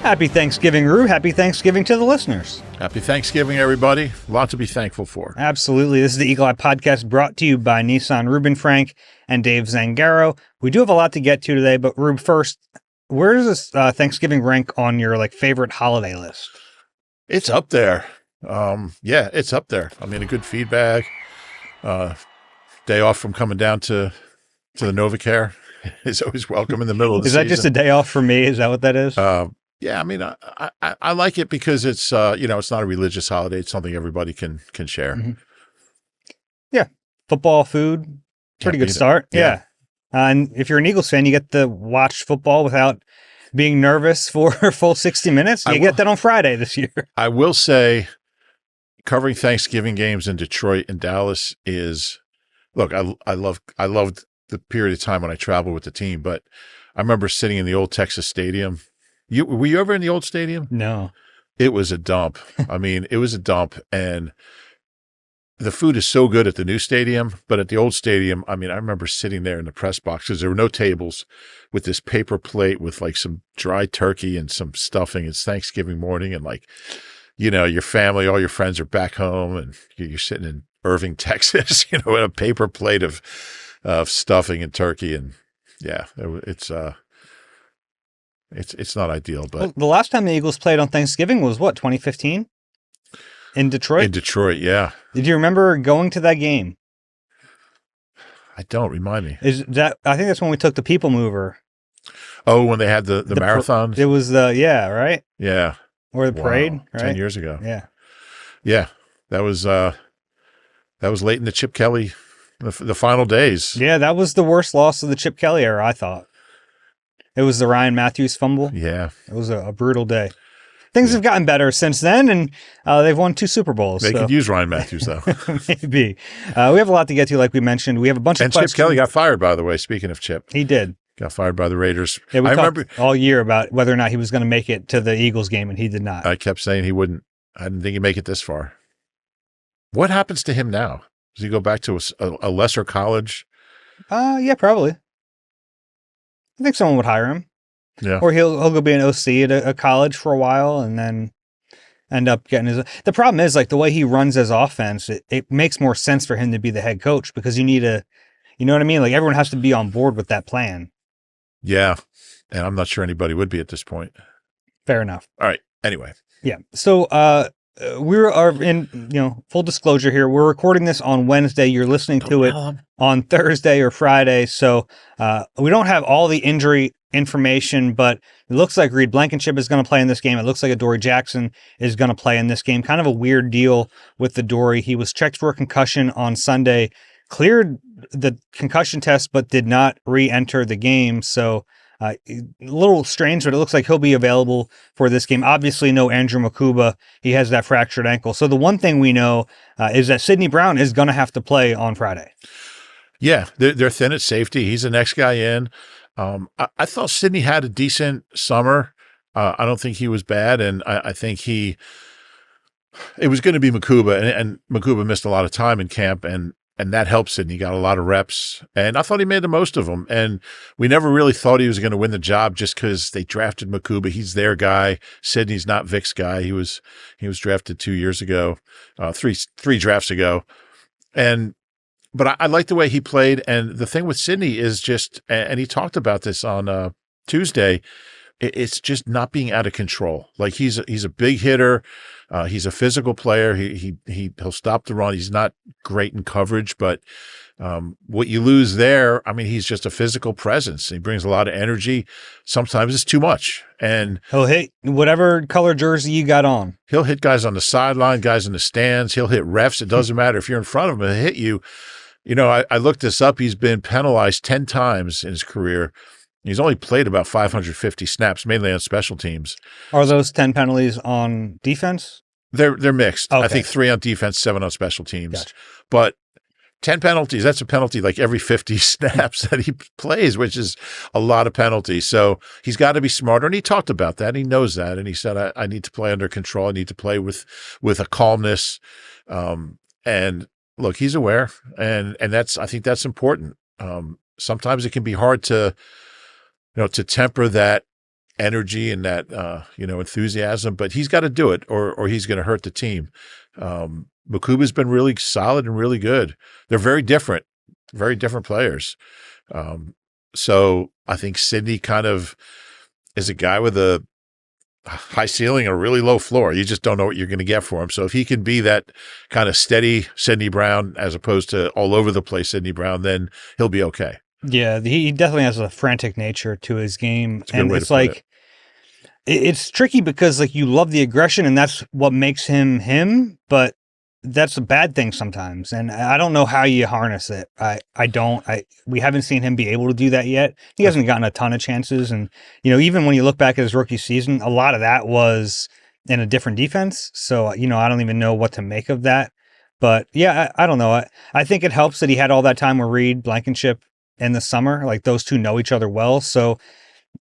Happy Thanksgiving, Rue. Happy Thanksgiving to the listeners. Happy Thanksgiving, everybody. A lot to be thankful for. Absolutely. This is the Eagle Eye Podcast brought to you by Nissan Reuben Frank and Dave Zangaro. We do have a lot to get to today, but Rube, first, where does this Thanksgiving rank on your favorite holiday list? It's up there. Yeah, it's up there. I mean, a good feedback. Day off from coming down to the NovaCare is always welcome in the middle of the season. Is that just a day off for me? Is that what that is? Yeah, I mean, I like it because it's it's not a religious holiday. It's something everybody can share. Mm-hmm. Yeah, football, food, pretty good start. Yeah. And if you're an Eagles fan, you get to watch football without being nervous for a full 60 minutes. You get that on Friday this year. I will say, covering Thanksgiving games in Detroit and Dallas is, look, I loved the period of time when I traveled with the team, but I remember sitting in the old Texas Stadium. Were you ever in the old stadium? No. It was a dump. I mean, it was a dump. And the food is so good at the new stadium, but at the old stadium, I mean, I remember sitting there in the press box because there were no tables with this paper plate with some dry turkey and some stuffing. It's Thanksgiving morning and your family, all your friends are back home and you're sitting in Irving, Texas, with a paper plate of stuffing and turkey. And yeah, it's not ideal, but the last time the Eagles played on Thanksgiving was 2015 in Detroit? In Detroit, yeah. Did you remember going to that game? I don't. Remind me. I think that's when we took the People Mover. Oh, when they had the marathons? It was right? Yeah. Or the parade, right? 10 years ago. Yeah. Yeah. That was late in the Chip Kelly, the final days. Yeah, that was the worst loss of the Chip Kelly era, I thought. It was the Ryan Matthews fumble. Yeah. It was a brutal day. Things have gotten better since then, and they've won 2 Super Bowls. They could use Ryan Matthews, though. Maybe. We have a lot to get to, like we mentioned. We have a bunch of questions. And Chip Kelly got fired, by the way, speaking of Chip. He did. Got fired by the Raiders. Yeah, we talked all year about whether or not he was going to make it to the Eagles game, and he did not. I kept saying he wouldn't. I didn't think he'd make it this far. What happens to him now? Does he go back to a lesser college? Yeah, probably. I think someone would hire him. Yeah. Or he'll go be an OC at a college for a while and then end up getting his. The problem is the way he runs his offense, it makes more sense for him to be the head coach because you need you know what I mean? Everyone has to be on board with that plan. Yeah. And I'm not sure anybody would be at this point. Fair enough. All right. Anyway. Yeah. So, we are in, full disclosure here. We're recording this on Wednesday. You're listening to it on Thursday or Friday. So, we don't have all the injury information, but it looks like Reed Blankenship is going to play in this game. It looks like Adoree Jackson is going to play in this game. Kind of a weird deal with Adoree. He was checked for a concussion on Sunday, cleared the concussion test, but did not re-enter the game. So a little strange, but it looks like he'll be available for this game. Obviously, no Andrew Makuba. He has that fractured ankle. So the one thing we know is that Sidney Brown is going to have to play on Friday. Yeah, they're thin at safety. He's the next guy in. I thought Sidney had a decent summer. I don't think he was bad, and I think it was going to be Makuba, and Makuba missed a lot of time in camp, and that helped Sidney. He got a lot of reps, and I thought he made the most of them. And we never really thought he was going to win the job just because they drafted Makuba. He's their guy. Sidney's not Vic's guy. He was drafted 2 years ago, three drafts ago, But I like the way he played. And the thing with Sidney is just, and he talked about this on Tuesday, it's just not being out of control. He's a big hitter. He's a physical player. He'll stop the run. He's not great in coverage, but what you lose there, I mean, he's just a physical presence. He brings a lot of energy. Sometimes it's too much. And he'll hit whatever color jersey you got on. He'll hit guys on the sideline, guys in the stands. He'll hit refs. It doesn't matter if you're in front of him, he'll hit you. I looked this up. He's been penalized 10 times in his career. He's only played about 550 snaps, mainly on special teams. Are those 10 penalties on defense? They're mixed. Okay. I think 3 on defense, 7 on special teams. Gotcha. But 10 penalties, that's a penalty every 50 snaps that he plays, which is a lot of penalties. So he's got to be smarter. And he talked about that. He knows that. And he said, I need to play under control. I need to play with a calmness. And look, he's aware. And I think that's important. Sometimes it can be hard to temper that energy and that enthusiasm, but he's got to do it, or he's going to hurt the team. Makuba's been really solid and really good. They're very different players. So I think Sidney kind of is a guy with a high ceiling and a really low floor. You just don't know what you're going to get for him. So if he can be that kind of steady Sidney Brown as opposed to all over the place Sidney Brown, then he'll be okay. Yeah, he definitely has a frantic nature to his game. And it's like, it's tricky because like you love the aggression and that's what makes him him, but that's a bad thing sometimes. And I don't know how you harness it. We haven't seen him be able to do that yet. He hasn't gotten a ton of chances. And, even when you look back at his rookie season, a lot of that was in a different defense. So, I don't even know what to make of that. But yeah, I don't know. I think it helps that he had all that time with Reed, Blankenship in the summer. Like those two know each other well. So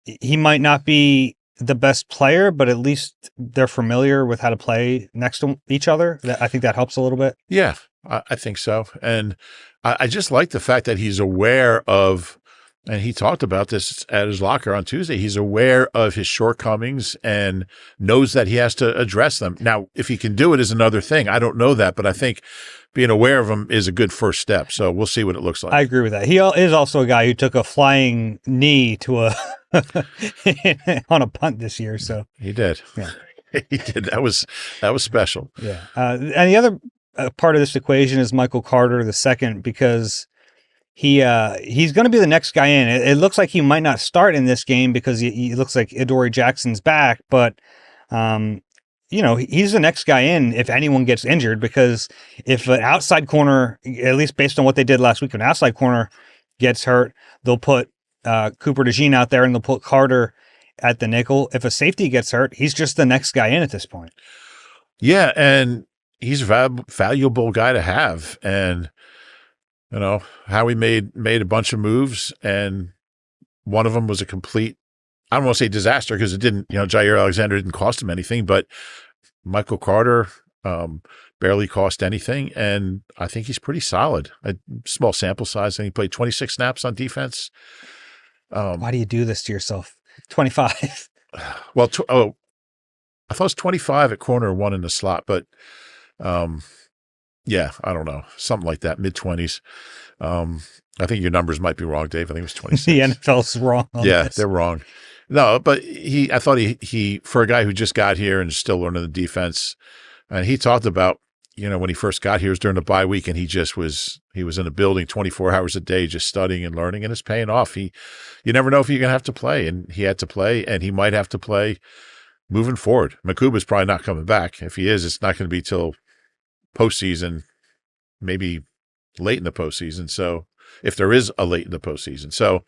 he might not be the best player, but at least they're familiar with how to play next to each other. I think that helps a little bit. Yeah, I think so. And I just like the fact that he's aware of, and he talked about this at his locker on Tuesday, he's aware of his shortcomings and knows that he has to address them. Now, if he can do it is another thing. I don't know that, but I think being aware of them is a good first step. So we'll see what it looks like. I agree with that. He is also a guy who took a flying knee to a on a punt this year. So he did. Yeah, he did. That was special. Yeah. And the other part of this equation is Michael Carter the second, because he's going to be the next guy in. It looks like he might not start in this game because he looks like Adoree Jackson's back, but he's the next guy in if anyone gets injured, because if an outside corner, at least based on what they did last week, an outside corner gets hurt, they'll put Cooper DeJean out there and they'll put Carter at the nickel. If a safety gets hurt, he's just the next guy in at this point. Yeah, and he's a valuable guy to have. And, Howie made a bunch of moves, and one of them was a complete, I don't want to say disaster because it didn't, Jair Alexander didn't cost him anything, but Michael Carter barely cost anything, and I think he's pretty solid. A small sample size, and he played 26 snaps on defense. Why do you do this to yourself? 25. Well, I thought it was 25 at corner, one in the slot, but yeah, I don't know, something like that, mid-20s. I think your numbers might be wrong, Dave. I think it was 26. The NFL's wrong. Yeah, they're wrong. No, but I thought he for a guy who just got here and is still learning the defense, and he talked about, when he first got here, it was during the bye week, and he was in a building 24 hours a day just studying and learning, and it's paying off. You never know if you're going to have to play, and he had to play, and he might have to play moving forward. Makuba's probably not coming back. If he is, it's not going to be till postseason, maybe late in the postseason. So if there is a late in the postseason, so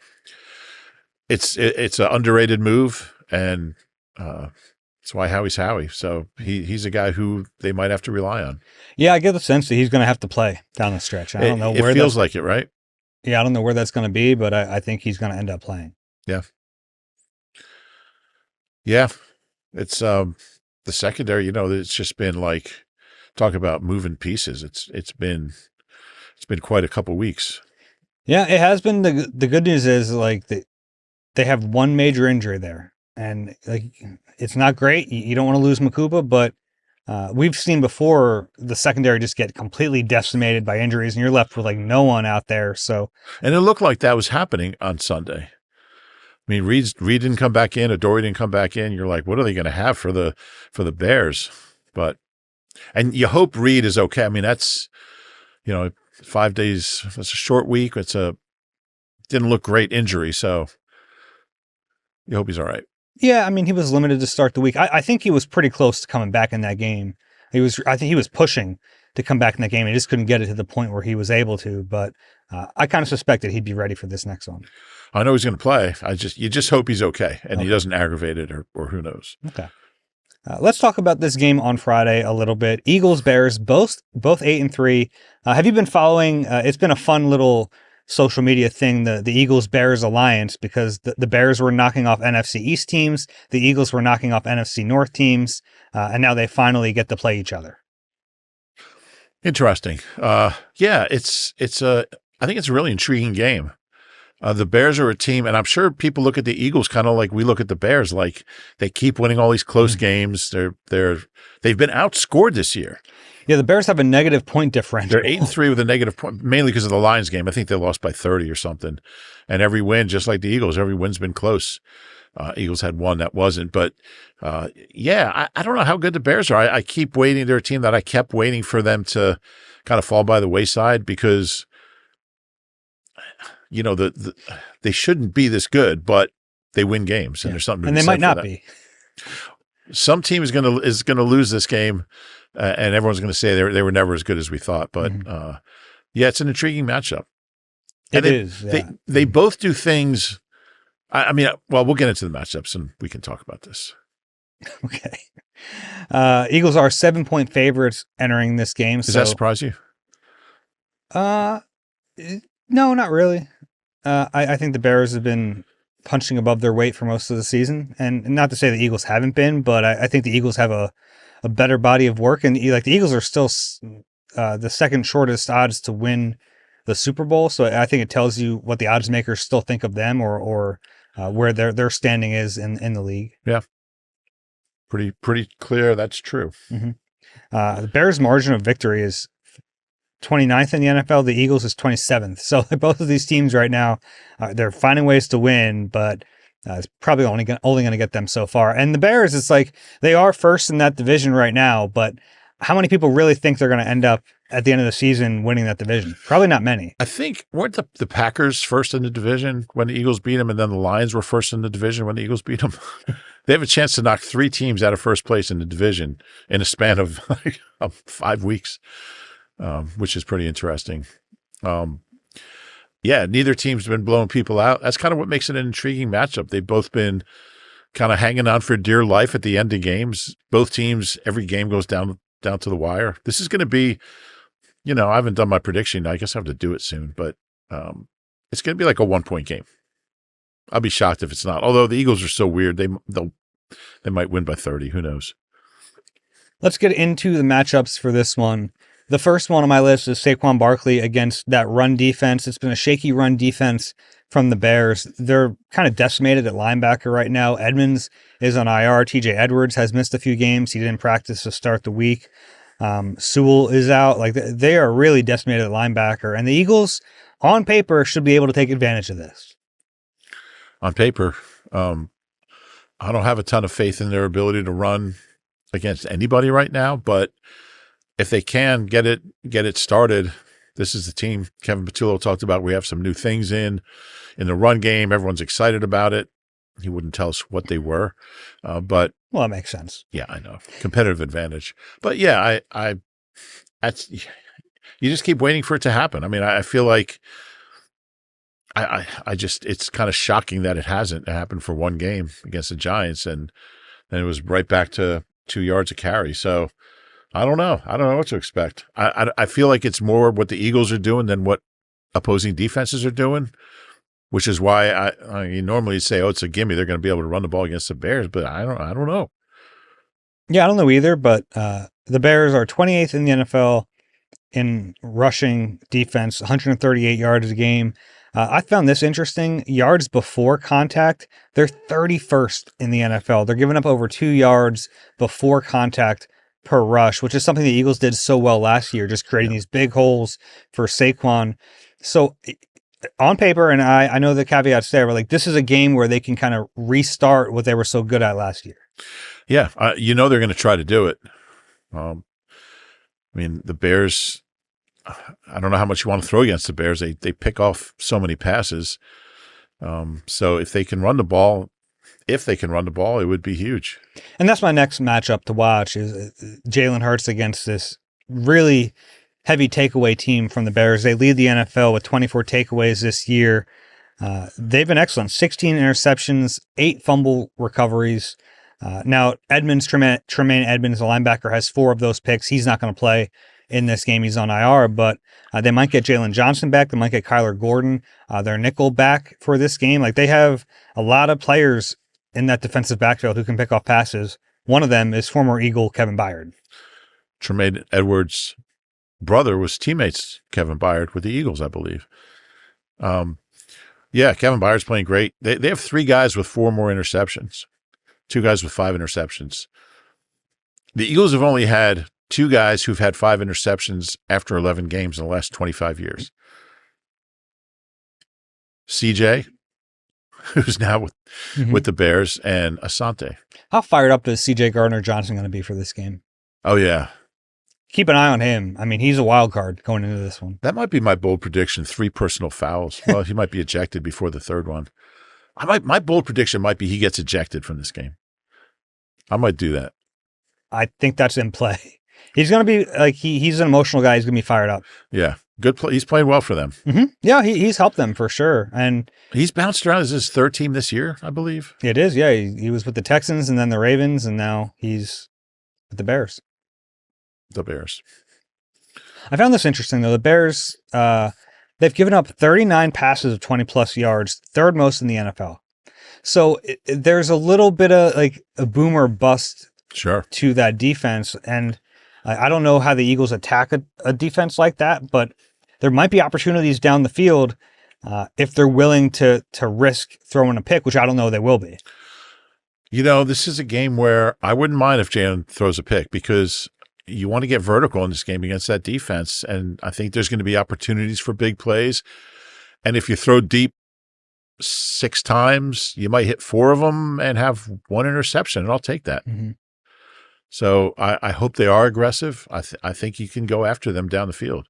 it's an underrated move, and that's why Howie's Howie. So he's a guy who they might have to rely on. Yeah, I get the sense that he's going to have to play down the stretch. I don't know where it feels like it, right? Yeah, I don't know where that's going to be, but I think he's going to end up playing. Yeah. Yeah. It's the secondary, it's just been like, talk about moving pieces. It's been quite a couple weeks. Yeah, it has been. The good news is like they have one major injury there, and like it's not great. You don't want to lose Makuba, but we've seen before the secondary just get completely decimated by injuries, and you're left with like no one out there. So, and it looked like that was happening on Sunday. I mean, Reed didn't come back in, Adoree didn't come back in. You're like, what are they going to have for the Bears? And you hope Reed is okay. I mean, that's 5 days. It's a short week. Didn't look great injury, so you hope he's all right. Yeah, I mean, he was limited to start the week. I think he was pretty close to coming back in that game. I think he was pushing to come back in that game. He just couldn't get it to the point where he was able to. But I kind of suspected he'd be ready for this next one. I know he's going to play. You just hope he's okay and he doesn't aggravate it or who knows. Okay. Let's talk about this game on Friday a little bit. Eagles, Bears, both 8-3. Have you been following? It's been a fun little social media thing, the Eagles-Bears alliance, because the Bears were knocking off NFC East teams, the Eagles were knocking off NFC North teams, and now they finally get to play each other. Interesting. Yeah, I think it's a really intriguing game. The Bears are a team, and I'm sure people look at the Eagles kind of like we look at the Bears, like they keep winning all these close games. They've been outscored this year. Yeah, the Bears have a negative point differential. They're 8-3 with a negative point, mainly because of the Lions game. I think they lost by 30 or something. And every win, just like the Eagles, every win's been close. Eagles had one that wasn't. But yeah, I don't know how good the Bears are. I keep waiting. They're a team that I kept waiting for them to kind of fall by the wayside because, you know, they shouldn't be this good, but they win games, and there's something to and be they said might not for that. be. Some team is gonna lose this game, and everyone's going to say they were never as good as we thought. But yeah, it's an intriguing matchup. It is. Yeah. They both do things. I mean, well, we'll get into the matchups and we can talk about this. Okay. Eagles are 7-point favorites entering this game. Does that surprise you? No, not really. I think the Bears have been punching above their weight for most of the season, and not to say the Eagles haven't been, but I think the Eagles have a better body of work, and like the Eagles are still the second shortest odds to win the Super Bowl. So I think it tells you what the odds makers still think of them, or where their standing is in the league. Yeah, pretty clear. That's true. The Bears' margin of victory is 29th in the NFL. The Eagles is 27th. So both of these teams right now, they're finding ways to win, but it's probably only going to get them so far. And the Bears, it's like they are first in that division right now, but how many people really think they're going to end up at the end of the season winning that division? Probably not many. I think weren't the Packers first in the division when the Eagles beat them, and then the Lions were first in the division when the Eagles beat them? They have a chance to knock 3 teams out of first place in the division in a span of 5 weeks. Which is pretty interesting. Yeah, neither team's been blowing people out. That's kind of what makes it an intriguing matchup. They've both been kind of hanging on for dear life at the end of games. Both teams, every game goes down to the wire. This is going to be, I haven't done my prediction. I guess I have to do it soon, but it's going to be like a 1-point game. I'll be shocked if it's not. Although the Eagles are so weird, they might win by 30. Who knows? Let's get into the matchups for this one. The first one on my list is Saquon Barkley against that run defense. It's been a shaky run defense from the Bears. They're kind of decimated at linebacker right now. Edmonds is on IR. TJ Edwards has missed a few games. He didn't practice to start the week. Sewell is out. Like they are really decimated at linebacker. And the Eagles, on paper, should be able to take advantage of this. On paper, I don't have a ton of faith in their ability to run against anybody right now, but if they can get it started, this is the team Kevin Patullo talked about. We have some new things in the run game. Everyone's excited about it. He wouldn't tell us what they were, but that makes sense. Yeah, I know, competitive advantage. But yeah, you just keep waiting for it to happen. I mean, I feel like I just it's kind of shocking that it hasn't happened for one game against the Giants, and then it was right back to 2 yards a carry. So. I don't know what to expect. I feel like it's more what the Eagles are doing than what opposing defenses are doing, which is why you normally say, oh, it's a gimme. They're going to be able to run the ball against the Bears, but I don't know. Yeah, I don't know either, but the Bears are 28th in the NFL in rushing defense, 138 yards a game. I found this interesting. Yards before contact, they're 31st in the NFL. They're giving up over 2 yards before contact per rush, which is something the Eagles did so well last year, just creating these big holes for Saquon. So on paper, and I know the caveats there, but like this is a game where they can kind of restart what they were so good at last year. Yeah, they're going to try to do it. I mean, the Bears, I don't know how much you want to throw against the Bears. They pick off so many passes. So if they can run the ball, it would be huge. And that's my next matchup to watch is Jalen Hurts against this really heavy takeaway team from the Bears. They lead the NFL with 24 takeaways this year. They've been excellent. 16 interceptions, 8 fumble recoveries. Now, Tremaine Edmonds, the linebacker, has 4 of those picks. He's not going to play in this game. He's on IR, but they might get Jalen Johnson back. They might get Kyler Gordon, their nickel, back for this game. Like they have a lot of players in that defensive backfield who can pick off passes. One of them is former Eagle Kevin Byard. Tremaine Edwards' brother was teammates Kevin Byard with the Eagles, I believe. Yeah, Kevin Byard's playing great. They have 3 guys with 4 more interceptions, 2 guys with 5 interceptions. The Eagles have only had 2 guys who've had 5 interceptions after 11 games in the last 25 years. CJ, who's now with the Bears, and Asante. How fired up is CJ Gardner-Johnson going to be for this game? Oh, yeah. Keep an eye on him. I mean, he's a wild card going into this one. That might be my bold prediction, 3 personal fouls. Well, he might be ejected before the 3rd one. My bold prediction might be he gets ejected from this game. I might do that. I think that's in play. He's going to be like, he's an emotional guy. He's going to be fired up. Yeah. Good play. He's playing well for them. Yeah, he's helped them for sure. And he's bounced around as his 3rd team this year, I believe. It is. Yeah. He was with the Texans and then the Ravens, and now he's with the Bears. The Bears. I found this interesting, though. The Bears, they've given up 39 passes of 20-plus yards, 3rd most in the NFL. So there's a little bit of like a boom or bust to that defense. And I don't know how the Eagles attack a defense like that, but there might be opportunities down the field if they're willing to risk throwing a pick, which I don't know they will be. You know, this is a game where I wouldn't mind if Jalen throws a pick, because you want to get vertical in this game against that defense. And I think there's going to be opportunities for big plays. And if you throw deep 6 times, you might hit 4 of them and have 1 interception, and I'll take that. So I hope they are aggressive. I think you can go after them down the field.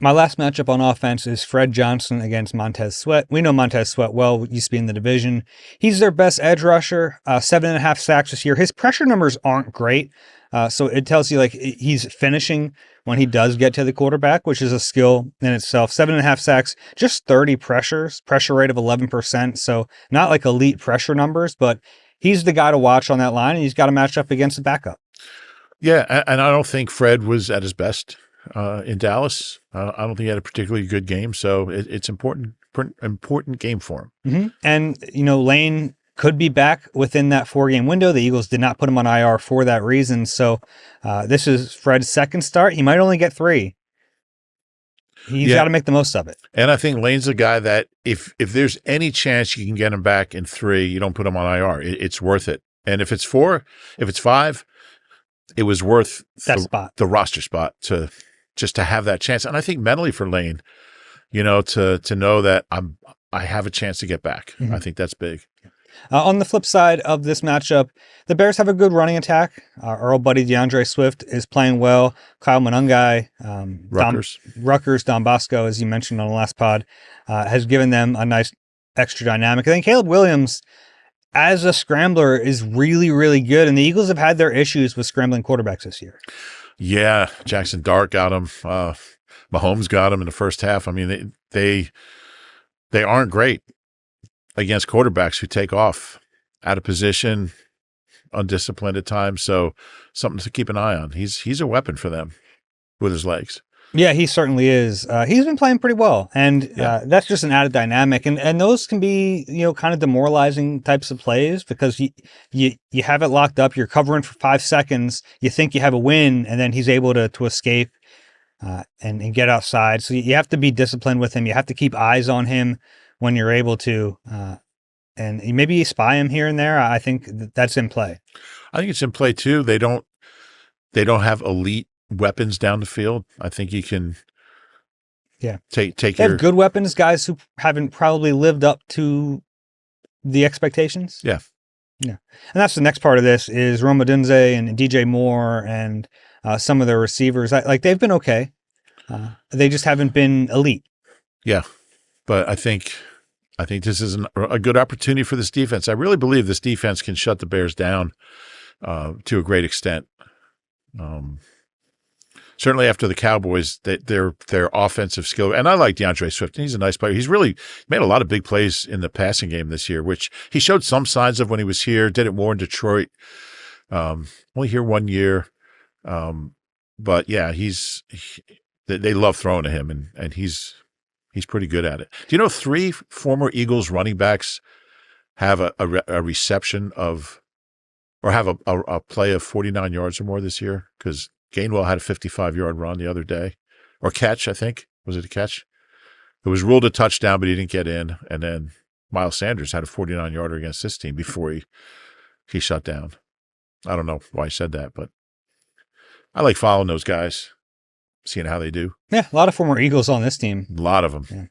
My last matchup on offense is Fred Johnson against Montez Sweat. We know Montez Sweat well, used to be in the division. He's their best edge rusher, 7.5 sacks this year. His pressure numbers aren't great, so it tells you like he's finishing when he does get to the quarterback, which is a skill in itself. 7.5 sacks, just 30 pressures, pressure rate of 11%. So not like elite pressure numbers, but he's the guy to watch on that line, and he's got to match up against the backup. Yeah, and I don't think Fred was at his best in Dallas. I don't think he had a particularly good game, so it's important game for him. And, you know, Lane could be back within that 4-game window. The Eagles did not put him on IR for that reason. So this is Fred's 2nd start. He might only get 3. He's got to make the most of it. And I think Lane's a guy that if there's any chance you can get him back in 3, you don't put him on IR. It's worth it. And if it's 4, if it's 5, it was worth the roster spot to have that chance. And I think mentally for Lane, you know, to know that I have a chance to get back. I think that's big. On the flip side of this matchup, the Bears have a good running attack. Our old buddy DeAndre Swift is playing well. Kyle Monangai, Rutgers, Don Bosco, as you mentioned on the last pod, has given them a nice extra dynamic. I think Caleb Williams, as a scrambler, is really, really good. And the Eagles have had their issues with scrambling quarterbacks this year. Yeah, Jackson Dart got him. Mahomes got him in the first half. I mean, they aren't great against quarterbacks who take off out of position, undisciplined at times. So something to keep an eye on. He's a weapon for them with his legs. Yeah, he certainly is. He's been playing pretty well, and that's just an added dynamic. And those can be, you know, kind of demoralizing types of plays, because you have it locked up. You're covering for 5 seconds. You think you have a win, and then he's able to escape and get outside. So you have to be disciplined with him. You have to keep eyes on him when you're able to, and maybe you spy him here and there. I think that's in play. I think it's in play too. They don't have elite weapons down the field. I think you can take they have good weapons, guys who haven't probably lived up to the expectations. Yeah. And that's the next part of this is Rome Odunze and DJ Moore and some of their receivers. Like, they've been okay. They just haven't been elite. Yeah. But I think this is a good opportunity for this defense. I really believe this defense can shut the Bears down to a great extent. Certainly after the Cowboys, their offensive skill, and I like DeAndre Swift. He's a nice player. He's really made a lot of big plays in the passing game this year, which he showed some signs of when he was here. Did it more in Detroit. Only here 1 year, but yeah, they love throwing to him, and he's pretty good at it. Do you know 3 former Eagles running backs have a reception of, or have a play of 49 yards or more this year? Because Gainwell had a 55-yard run the other day, or catch, I think. Was it a catch? It was ruled a touchdown, but he didn't get in. And then Miles Sanders had a 49-yarder against this team before he shut down. I don't know why I said that, but I like following those guys, seeing how they do. Yeah, a lot of former Eagles on this team. A lot of them.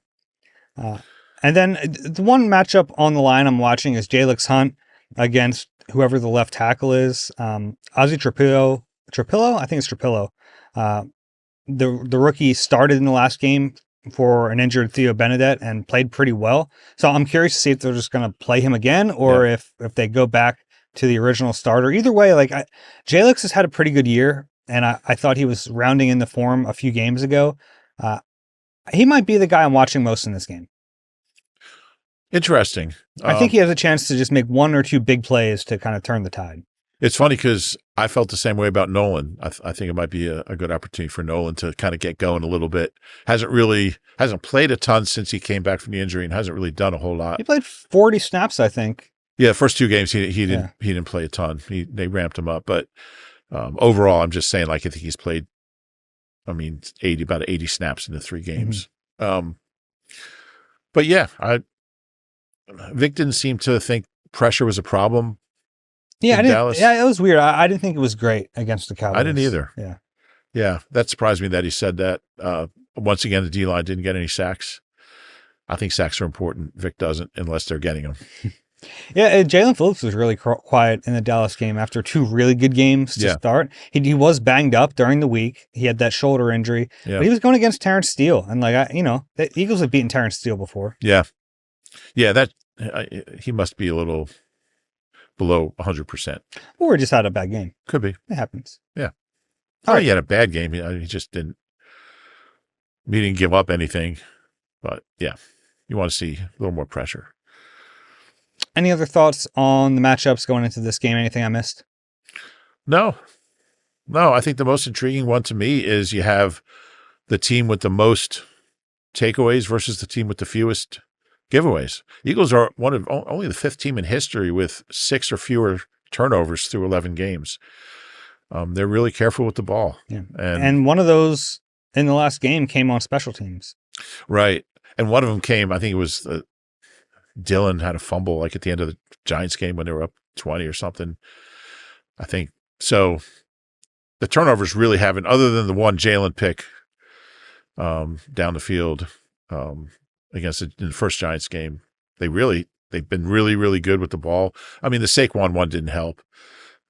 Yeah. And then the one matchup on the line I'm watching is Jalix Hunt against whoever the left tackle is. Ozzy Trapillo, I think it's Trapillo. The rookie started in the last game for an injured Theo Benedette and played pretty well. So I'm curious to see if they're just going to play him again or if they go back to the original starter. Either way, like Jalix has had a pretty good year, and I thought he was rounding in the form a few games ago. He might be the guy I'm watching most in this game. Interesting. I think he has a chance to just make one or two big plays to kind of turn the tide. It's funny because I felt the same way about Nolan. I think it might be a good opportunity for Nolan to kind of get going a little bit. Hasn't played a ton since he came back from the injury and hasn't really done a whole lot. He played 40 snaps, I think. Yeah, first 2 games he didn't play a ton. They ramped him up, but overall, I'm just saying, like, I think he's played, about 80 snaps in the 3 games. Mm-hmm. But yeah, Vic didn't seem to think pressure was a problem. Yeah, Dallas. Yeah, it was weird. I didn't think it was great against the Cowboys. I didn't either. Yeah, that surprised me that he said that. Once again, the D-line didn't get any sacks. I think sacks are important. Vic doesn't unless they're getting them. Yeah, Jalen Phillips was really quiet in the Dallas game after 2 really good games to start. He was banged up during the week. He had that shoulder injury, but he was going against Terrence Steele, and the Eagles have beaten Terrence Steele before. Yeah, that he must be a little below 100%. Or just had a bad game. Could be. It happens. Yeah. All right. He had a bad game. He just didn't give up anything. But yeah, you want to see a little more pressure. Any other thoughts on the matchups going into this game? Anything I missed? No. I think the most intriguing one to me is you have the team with the most takeaways versus the team with the fewest giveaways. Eagles are only the 5th team in history with 6 or fewer turnovers through 11 games. They're really careful with the ball. Yeah. And one of those in the last game came on special teams. Right. And one of them came, I think it was Dylan had a fumble like at the end of the Giants game when they were up 20 or something. I think. So the turnovers really haven't, other than the one Jalen pick down the field against in the first Giants game, they've been really, really good with the ball. I mean, the Saquon one didn't help,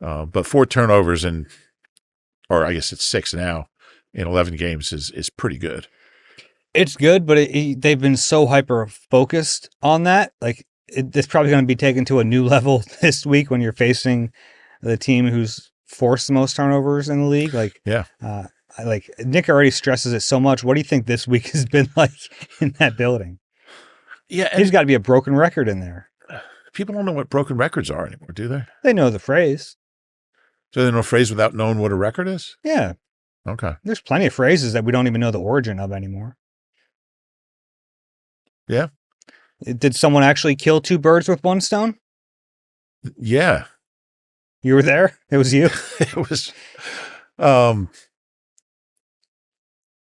but 4 turnovers or I guess it's 6 now in 11 games is pretty good. It's good, but they've been so hyper focused on that. Like it's probably going to be taken to a new level this week when you're facing the team who's forced the most turnovers in the league. Like, yeah. Like Nick already stresses it so much. What do you think this week has been like in that building? Yeah. He's got to be a broken record in there. People don't know what broken records are anymore, do they? They know the phrase. So they know a phrase without knowing what a record is? Yeah. Okay. There's plenty of phrases that we don't even know the origin of anymore. Yeah. Did someone actually kill 2 birds with 1 stone? Yeah. You were there? It was you? It was,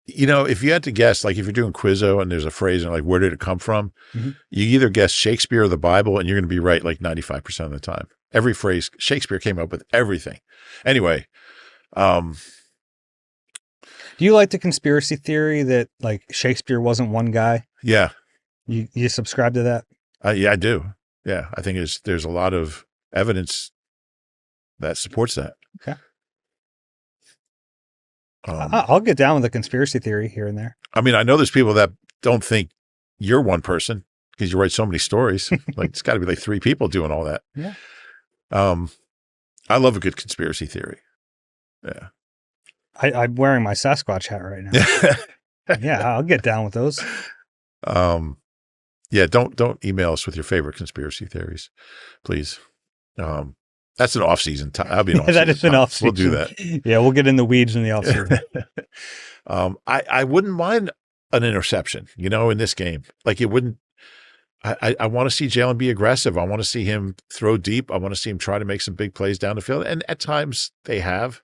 if you had to guess, like if you're doing Quizzo and there's a phrase and like, where did it come from? Mm-hmm. You either guess Shakespeare or the Bible and you're going to be right like 95% of the time. Every phrase, Shakespeare came up with everything. Anyway. Do you like the conspiracy theory that like Shakespeare wasn't one guy? Yeah. You subscribe to that? Yeah, I do. Yeah. I think there's a lot of evidence that supports that. Okay. I'll get down with the conspiracy theory here and there. I mean, I know there's people that don't think you're one person because you write so many stories. Like it's got to be like 3 people doing all that. Yeah. I love a good conspiracy theory. Yeah. I'm wearing my Sasquatch hat right now. Yeah, I'll get down with those. Yeah, don't email us with your favorite conspiracy theories, please. That's an off-season time. That'll be an off-season. That is an off-season. We'll do that. Yeah, we'll get in the weeds in the off-season. I wouldn't mind an interception, in this game. Like it wouldn't. I want to see Jalen be aggressive. I want to see him throw deep. I want to see him try to make some big plays down the field. And at times they have.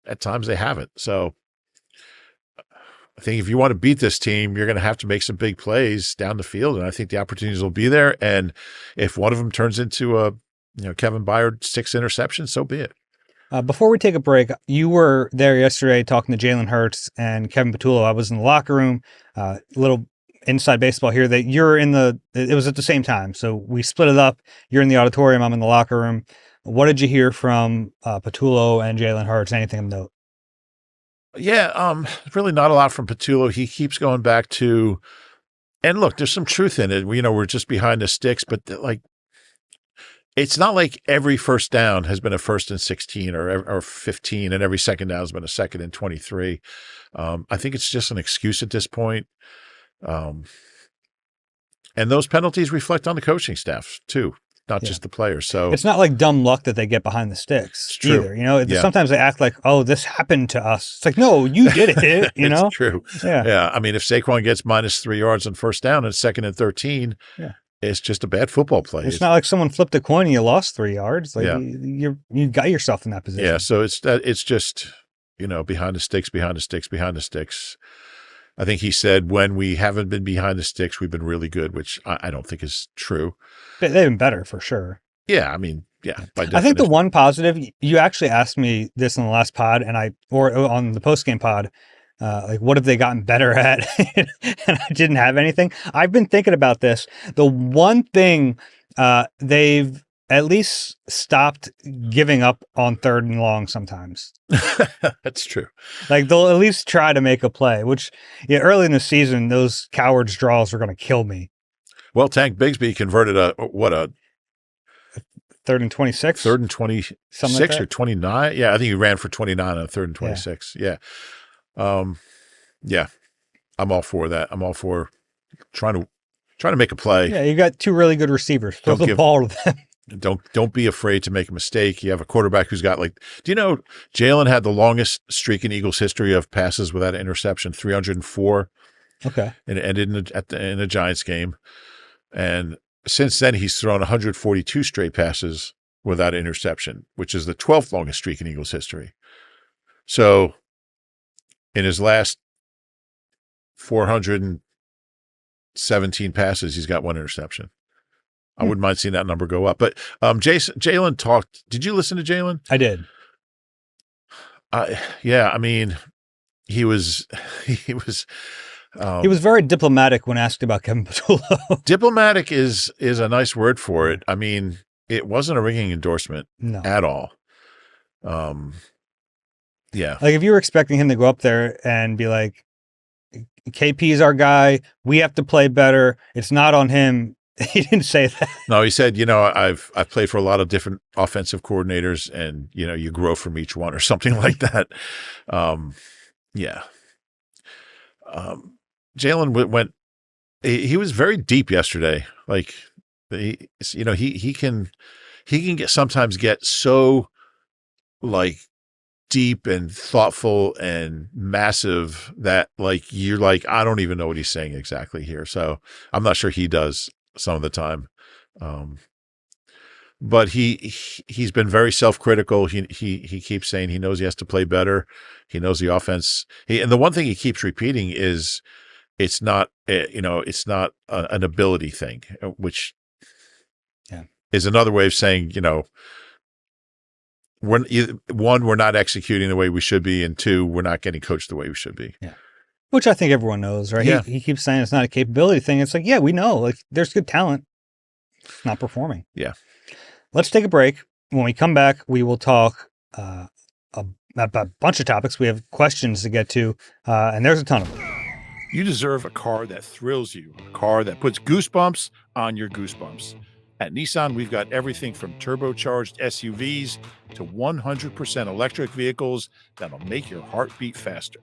At times they haven't. So I think if you want to beat this team, you're going to have to make some big plays down the field, and I think the opportunities will be there. And if one of them turns into a, Kevin Byard 6 interceptions, so be it. Before we take a break, you were there yesterday talking to Jalen Hurts and Kevin Patullo. I was in the locker room. Little inside baseball here. That it was at the same time, so we split it up. You're in the auditorium. I'm in the locker room. What did you hear from Patullo and Jalen Hurts? Anything of note? Yeah, really not a lot from Patullo. He keeps going back to, and look, there's some truth in it. We're just behind the sticks, but it's not like every first down has been a 1st and 16 or 15, and every second down has been a 2nd and 23. I think it's just an excuse at this point. And those penalties reflect on the coaching staff too, not just the players. So it's not like dumb luck that they get behind the sticks either. Sometimes they act like, oh, this happened to us. It's like, no, you did it. It's true. Yeah. I mean, if Saquon gets -3 yards on first down and 2nd and 13, it's just a bad football play. It's not like someone flipped a coin and you lost 3 yards. Like you got yourself in that position. Yeah. So it's just, behind the sticks, behind the sticks, behind the sticks. I think he said when we haven't been behind the sticks, we've been really good, which I don't think is true. They've been better for sure. Yeah. I mean, yeah. By definition. I think the one positive, you actually asked me this in the last pod or on the post-game pod, like what have they gotten better at? And I didn't have anything. I've been thinking about this. The one thing they've at least stopped giving up on 3rd and long sometimes. That's true. Like they'll at least try to make a play, which early in the season, those cowards draws are going to kill me. Well, Tank Bigsby converted a 3rd and 26? 3rd and 26 or 29. Yeah, I think he ran for 29 on 3rd and 26. Yeah. Yeah. I'm all for that. I'm all for trying to make a play. Yeah, you got 2 really good receivers. Throw the ball to them. Don't be afraid to make a mistake. You have a quarterback who's got do you know Jalen had the longest streak in Eagles history of passes without an interception, 304. Okay. And it ended in a Giants game. And since then, he's thrown 142 straight passes without an interception, which is the 12th longest streak in Eagles history. So in his last 417 passes, he's got 1 interception. I wouldn't mind seeing that number go up. But Jalen talked. Did you listen to Jalen? I did. Yeah, I mean, he was very diplomatic when asked about Kevin Patullo. Diplomatic is a nice word for it. I mean, it wasn't a ringing endorsement at all. Yeah. Like if you were expecting him to go up there and be like, KP's our guy, we have to play better, it's not on him. He didn't say that. No, he said, I've played for a lot of different offensive coordinators and, you grow from each one or something like that. Yeah. Jalen went, he was very deep yesterday. Like he can sometimes get so like deep and thoughtful and massive that you're like, I don't even know what he's saying exactly here. So I'm not sure he does some of the time. But he's been very self-critical. He keeps saying he knows he has to play better. He knows the offense. And the one thing he keeps repeating is it's not an ability thing, which is another way of saying, we're not executing the way we should be, and 2, we're not getting coached the way we should be. Yeah. Which I think everyone knows, right? Yeah. He keeps saying it's not a capability thing. It's like, yeah, we know. Like, there's good talent. It's not performing. Yeah. Let's take a break. When we come back, we will talk about a bunch of topics. We have questions to get to, and there's a ton of them. You deserve a car that thrills you, a car that puts goosebumps on your goosebumps. At Nissan, we've got everything from turbocharged SUVs to 100% electric vehicles that'll make your heart beat faster.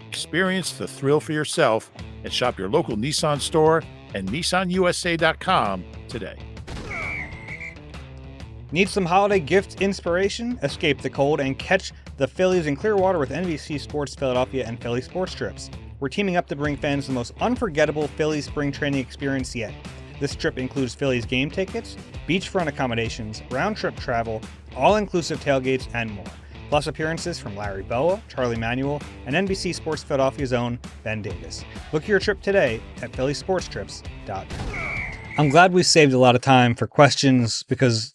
Experience the thrill for yourself and shop your local Nissan store and nissanusa.com today. Need some holiday gift inspiration? Escape the cold and catch the Phillies in Clearwater with NBC Sports Philadelphia and Philly Sports Trips. We're teaming up to bring fans the most unforgettable Phillies spring training experience yet. This trip includes Phillies game tickets, beachfront accommodations, round-trip travel, all-inclusive tailgates, and more. plus appearances from Larry Boa, Charlie Manuel, and NBC Sports Philadelphia's own Ben Davis. Book your trip today at phillysportstrips.com. I'm glad we saved a lot of time for questions because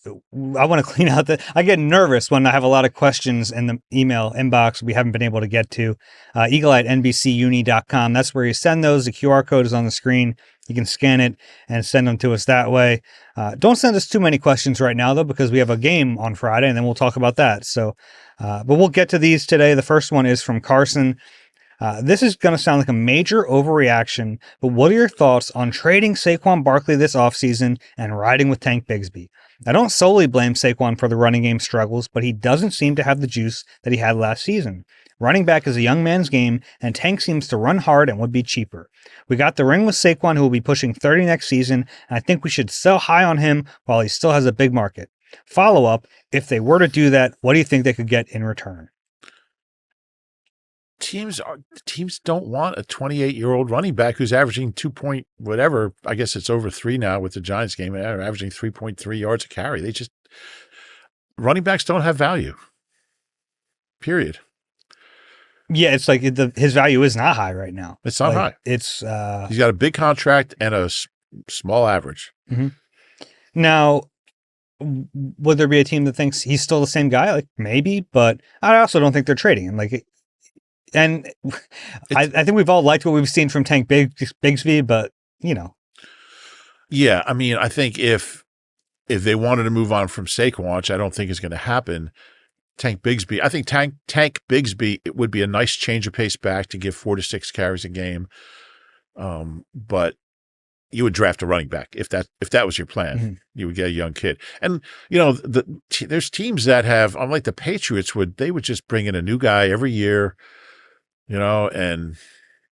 I want to clean out I get nervous when I have a lot of questions in the email inbox we haven't been able to get to. eagle@nbcuni.com. That's where you send those. The QR code is on the screen. You can scan it and send them to us that way. Don't send us too many questions right now, though, because we have a game on Friday, and then we'll talk about that. So, but we'll get to these today. The first one is from Carson. This is going to sound like a major overreaction, but what are your thoughts on trading Saquon Barkley this offseason and riding with Tank Bigsby? I don't solely blame Saquon for the running game struggles, but he doesn't seem to have the juice that he had last season. Running back is a young man's game, and Tank seems to run hard and would be cheaper. We got the ring with Saquon, who will be pushing 30 next season, and I think we should sell high on him while he still has a big market. Follow-up, if they were to do that, what do you think they could get in return? Teams don't want a 28-year-old running back who's averaging 2 point whatever. I guess it's over 3 now with the Giants game, averaging 3.3 yards a carry. Running backs don't have value. Period. Yeah, it's like his value is not high right now. It's not high. It's he's got a big contract and a small average. Mm-hmm. Now, would there be a team that thinks he's still the same guy? Like maybe, but I also don't think they're trading him. And I think we've all liked what we've seen from Tank Bigsby, but Yeah, I mean, I think if they wanted to move on from Saquon, which I don't think is going to happen, Tank Bigsby, I think Tank Bigsby, it would be a nice change of pace back to give 4 to 6 carries a game. But you would draft a running back if that was your plan. Mm-hmm. You would get a young kid, and there's teams that have, unlike the Patriots, they would just bring in a new guy every year. And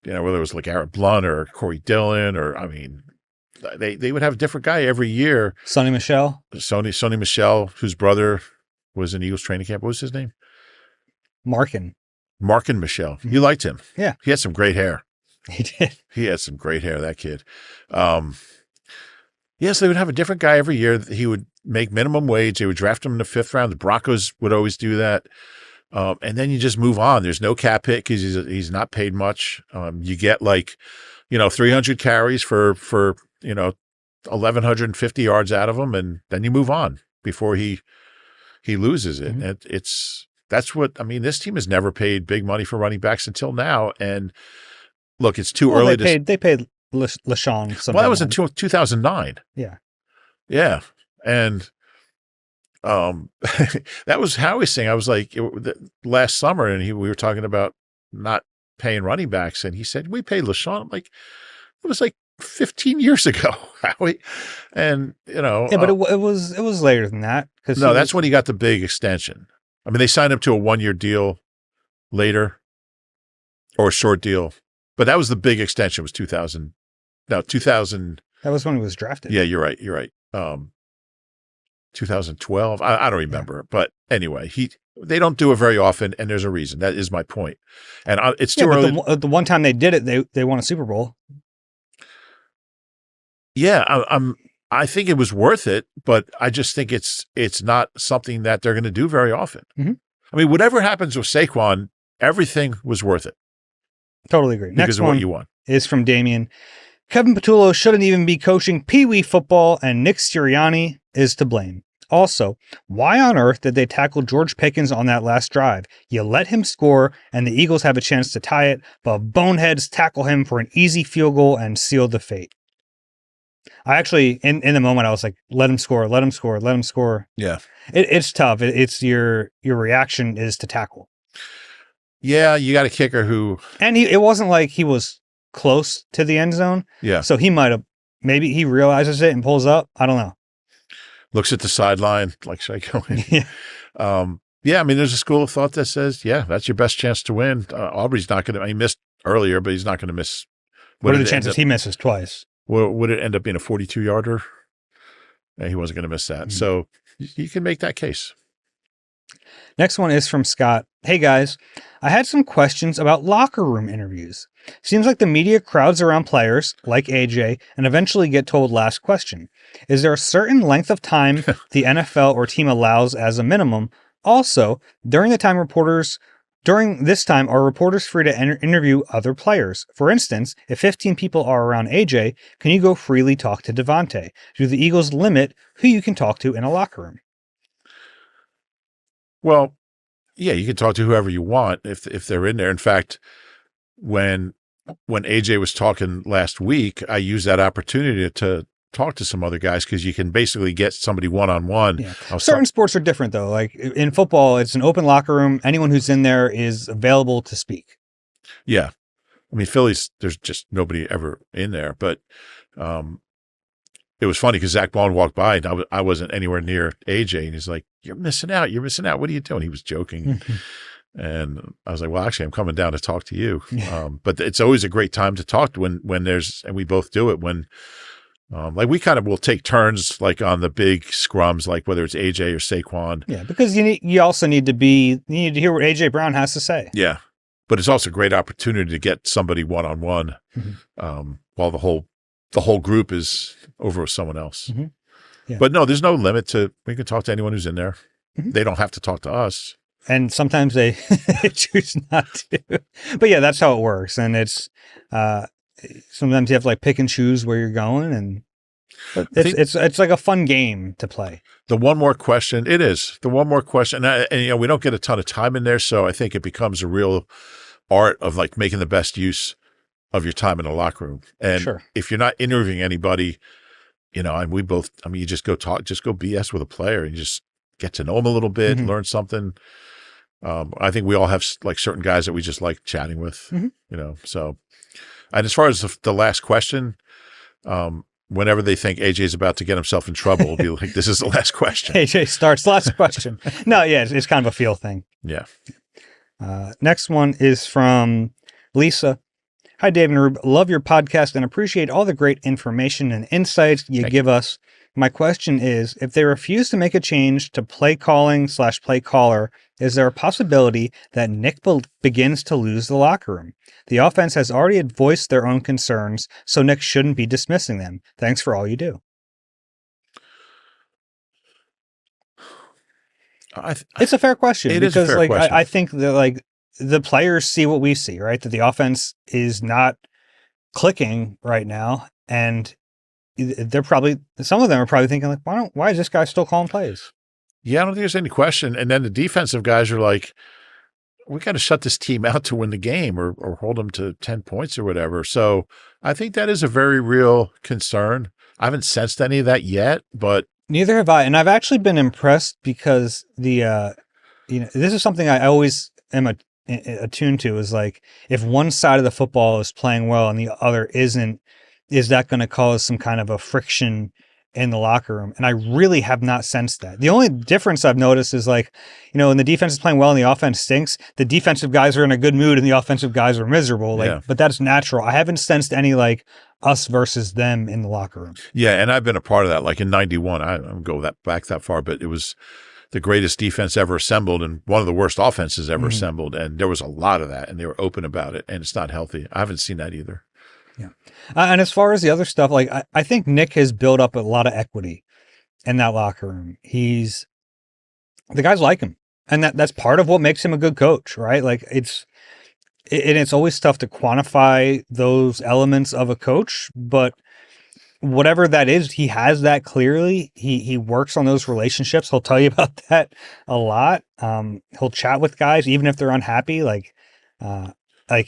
whether it was like Garrett Blunt or Corey Dillon, they would have a different guy every year. Sonny Michel, whose brother was in Eagles training camp. What was his name? Markin Michel. Mm-hmm. You liked him. Yeah. He had some great hair. He did. He had some great hair, that kid. Yes, they would have a different guy every year. He would make minimum wage. They would draft him in the 5th round. The Broncos would always do that. And then you just move on. There's no cap hit because he's not paid much. You get 300 carries for 1,150 yards out of him, and then you move on before he loses it. Mm-hmm. That's what I mean. This team has never paid big money for running backs until now. And look, it's too early. They paid LaShawn. Well, that was in 2009. Yeah. Yeah, and. That was Howie's thing. I was like, last summer, and we were talking about not paying running backs, and he said we paid LaShawn. I'm like, it was like 15 years ago, Howie, and yeah, but it was later than that. No, that's when he got the big extension. I mean, they signed him to a 1-year deal later, or a short deal, but that was the big extension. Was 2000. No, 2000. That was when he was drafted. Yeah, you're right. 2012. I don't remember, but anyway, they don't do it very often, and there's a reason. That is my point. And it's too early. The one time they did it, they won a Super Bowl. Yeah, I think it was worth it, but I just think it's not something that they're going to do very often. Mm-hmm. I mean, whatever happens with Saquon, everything was worth it. Totally agree. Because Next of one what you want. Is from Damien. Kevin Patullo shouldn't even be coaching Pee Wee football, and Nick Sirianni is to blame. Also, why on earth did they tackle George Pickens on that last drive? You let him score, and the Eagles have a chance to tie it, but boneheads tackle him for an easy field goal and seal the fate. I actually, in the moment, I was like, let him score, let him score, let him score. Yeah. It's tough. It's your reaction is to tackle. Yeah, you got a kicker who... And it wasn't like he was close to the end zone. Yeah. So he might have, maybe he realizes it and pulls up. I don't know. Looks at the sideline, like, should I go in? Yeah. Yeah, I mean, there's a school of thought that says, yeah, that's your best chance to win. Aubrey's not going to, he missed earlier, but he's not going to miss. What are the chances he misses twice? Would it end up being a 42-yarder? He wasn't going to miss that. Mm-hmm. So you can make that case. Next one is from Scott. Hey guys, I had some questions about locker room interviews. Seems like the media crowds around players, like AJ, and eventually get told last question. Is there a certain length of time the NFL or team allows as a minimum Also, during this time, are reporters free to interview other players? For instance, if 15 people are around AJ, can you go freely talk to Devontae? Do the Eagles limit who you can talk to in a locker room? Well, yeah, you can talk to whoever you want if they're in there. In fact, when AJ was talking last week, I used that opportunity to talk to some other guys because you can basically get somebody one-on-one. Yeah. Certain sports are different, though. Like in football, it's an open locker room. Anyone who's in there is available to speak. Yeah. I mean, Phillies, there's just nobody ever in there. But it was funny because Zach Baldwin walked by and I wasn't anywhere near AJ. And he's like, you're missing out. You're missing out. What are you doing? He was joking. And I was like, well, actually, I'm coming down to talk to you. But it's always a great time to talk when there's, and we both do it when, like we kind of will take turns like on the big scrums, like whether it's AJ or Saquon. Yeah, because you also need to hear what AJ Brown has to say. Yeah, but it's also a great opportunity to get somebody one-on-one while the whole group is over with someone else. Yeah. But no, there's no limit to. We can talk to anyone who's in there. They don't have to talk to us. And sometimes they choose not to. But yeah, that's how it works. And it's sometimes you have to like pick and choose where you're going, but it's like a fun game to play. The one more question, and we don't get a ton of time in there, so I think it becomes a real art of like making the best use of your time in the locker room. And if you're not interviewing anybody, and you just go BS with a player and you just get to know them a little bit, learn something. I think we all have like certain guys that we just like chatting with, so. And as far as the last question, whenever they think AJ is about to get himself in trouble, we'll be like, this is the last question. AJ starts, last question. No, yeah, it's kind of a feel thing. Yeah. Next one is from Lisa. Hi, Dave and Rube. Love your podcast and appreciate all the great information and insights you give us. My question is, if they refuse to make a change to play calling/play caller, is there a possibility that Nick begins to lose the locker room? The offense has already voiced their own concerns, so Nick shouldn't be dismissing them. Thanks for all you do. It's a fair question. It is a fair question. I think that like the players see what we see, right? That the offense is not clicking right now, and some of them are probably thinking like, why is this guy still calling plays? Yeah, I don't think there's any question. And then the defensive guys are like, we got to shut this team out to win the game or hold them to 10 points or whatever. So I think that is a very real concern. I haven't sensed any of that yet, but neither have I. And I've actually been impressed because this is something I always am attuned to is like, if one side of the football is playing well and the other isn't, is that going to cause some kind of a friction in the locker room? And I really have not sensed that. The only difference I've noticed is like, when the defense is playing well and the offense stinks, the defensive guys are in a good mood and the offensive guys are miserable. But that's natural. I haven't sensed any like us versus them in the locker room. Yeah. And I've been a part of that. Like in 91, I don't go back that far, but it was the greatest defense ever assembled and one of the worst offenses ever assembled. And there was a lot of that and they were open about it, and it's not healthy. I haven't seen that either. Yeah. And as far as the other stuff, like I think Nick has built up a lot of equity in that locker room. The guys like him, and that's part of what makes him a good coach, right? Like it's always tough to quantify those elements of a coach, but whatever that is, he has that clearly. He works on those relationships. He'll tell you about that a lot. He'll chat with guys, even if they're unhappy. Like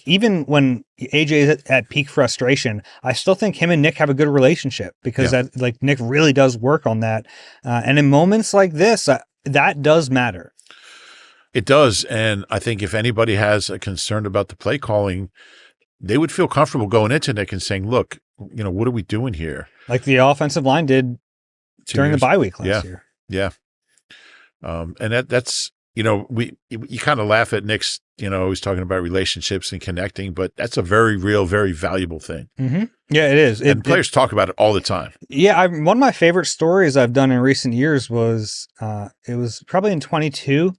even when AJ is at peak frustration, I still think him and Nick have a good relationship because Nick really does work on that. And in moments like this, that does matter. It does. And I think if anybody has a concern about the play calling, they would feel comfortable going into Nick and saying, look, what are we doing here? Like the offensive line did during the bye week last year. Yeah. And that's, you kind of laugh at Nick's, he's talking about relationships and connecting, but that's a very real, very valuable thing. Mm-hmm. Yeah, it is. And players talk about it all the time. Yeah. One of my favorite stories I've done in recent years was, it was probably in 22.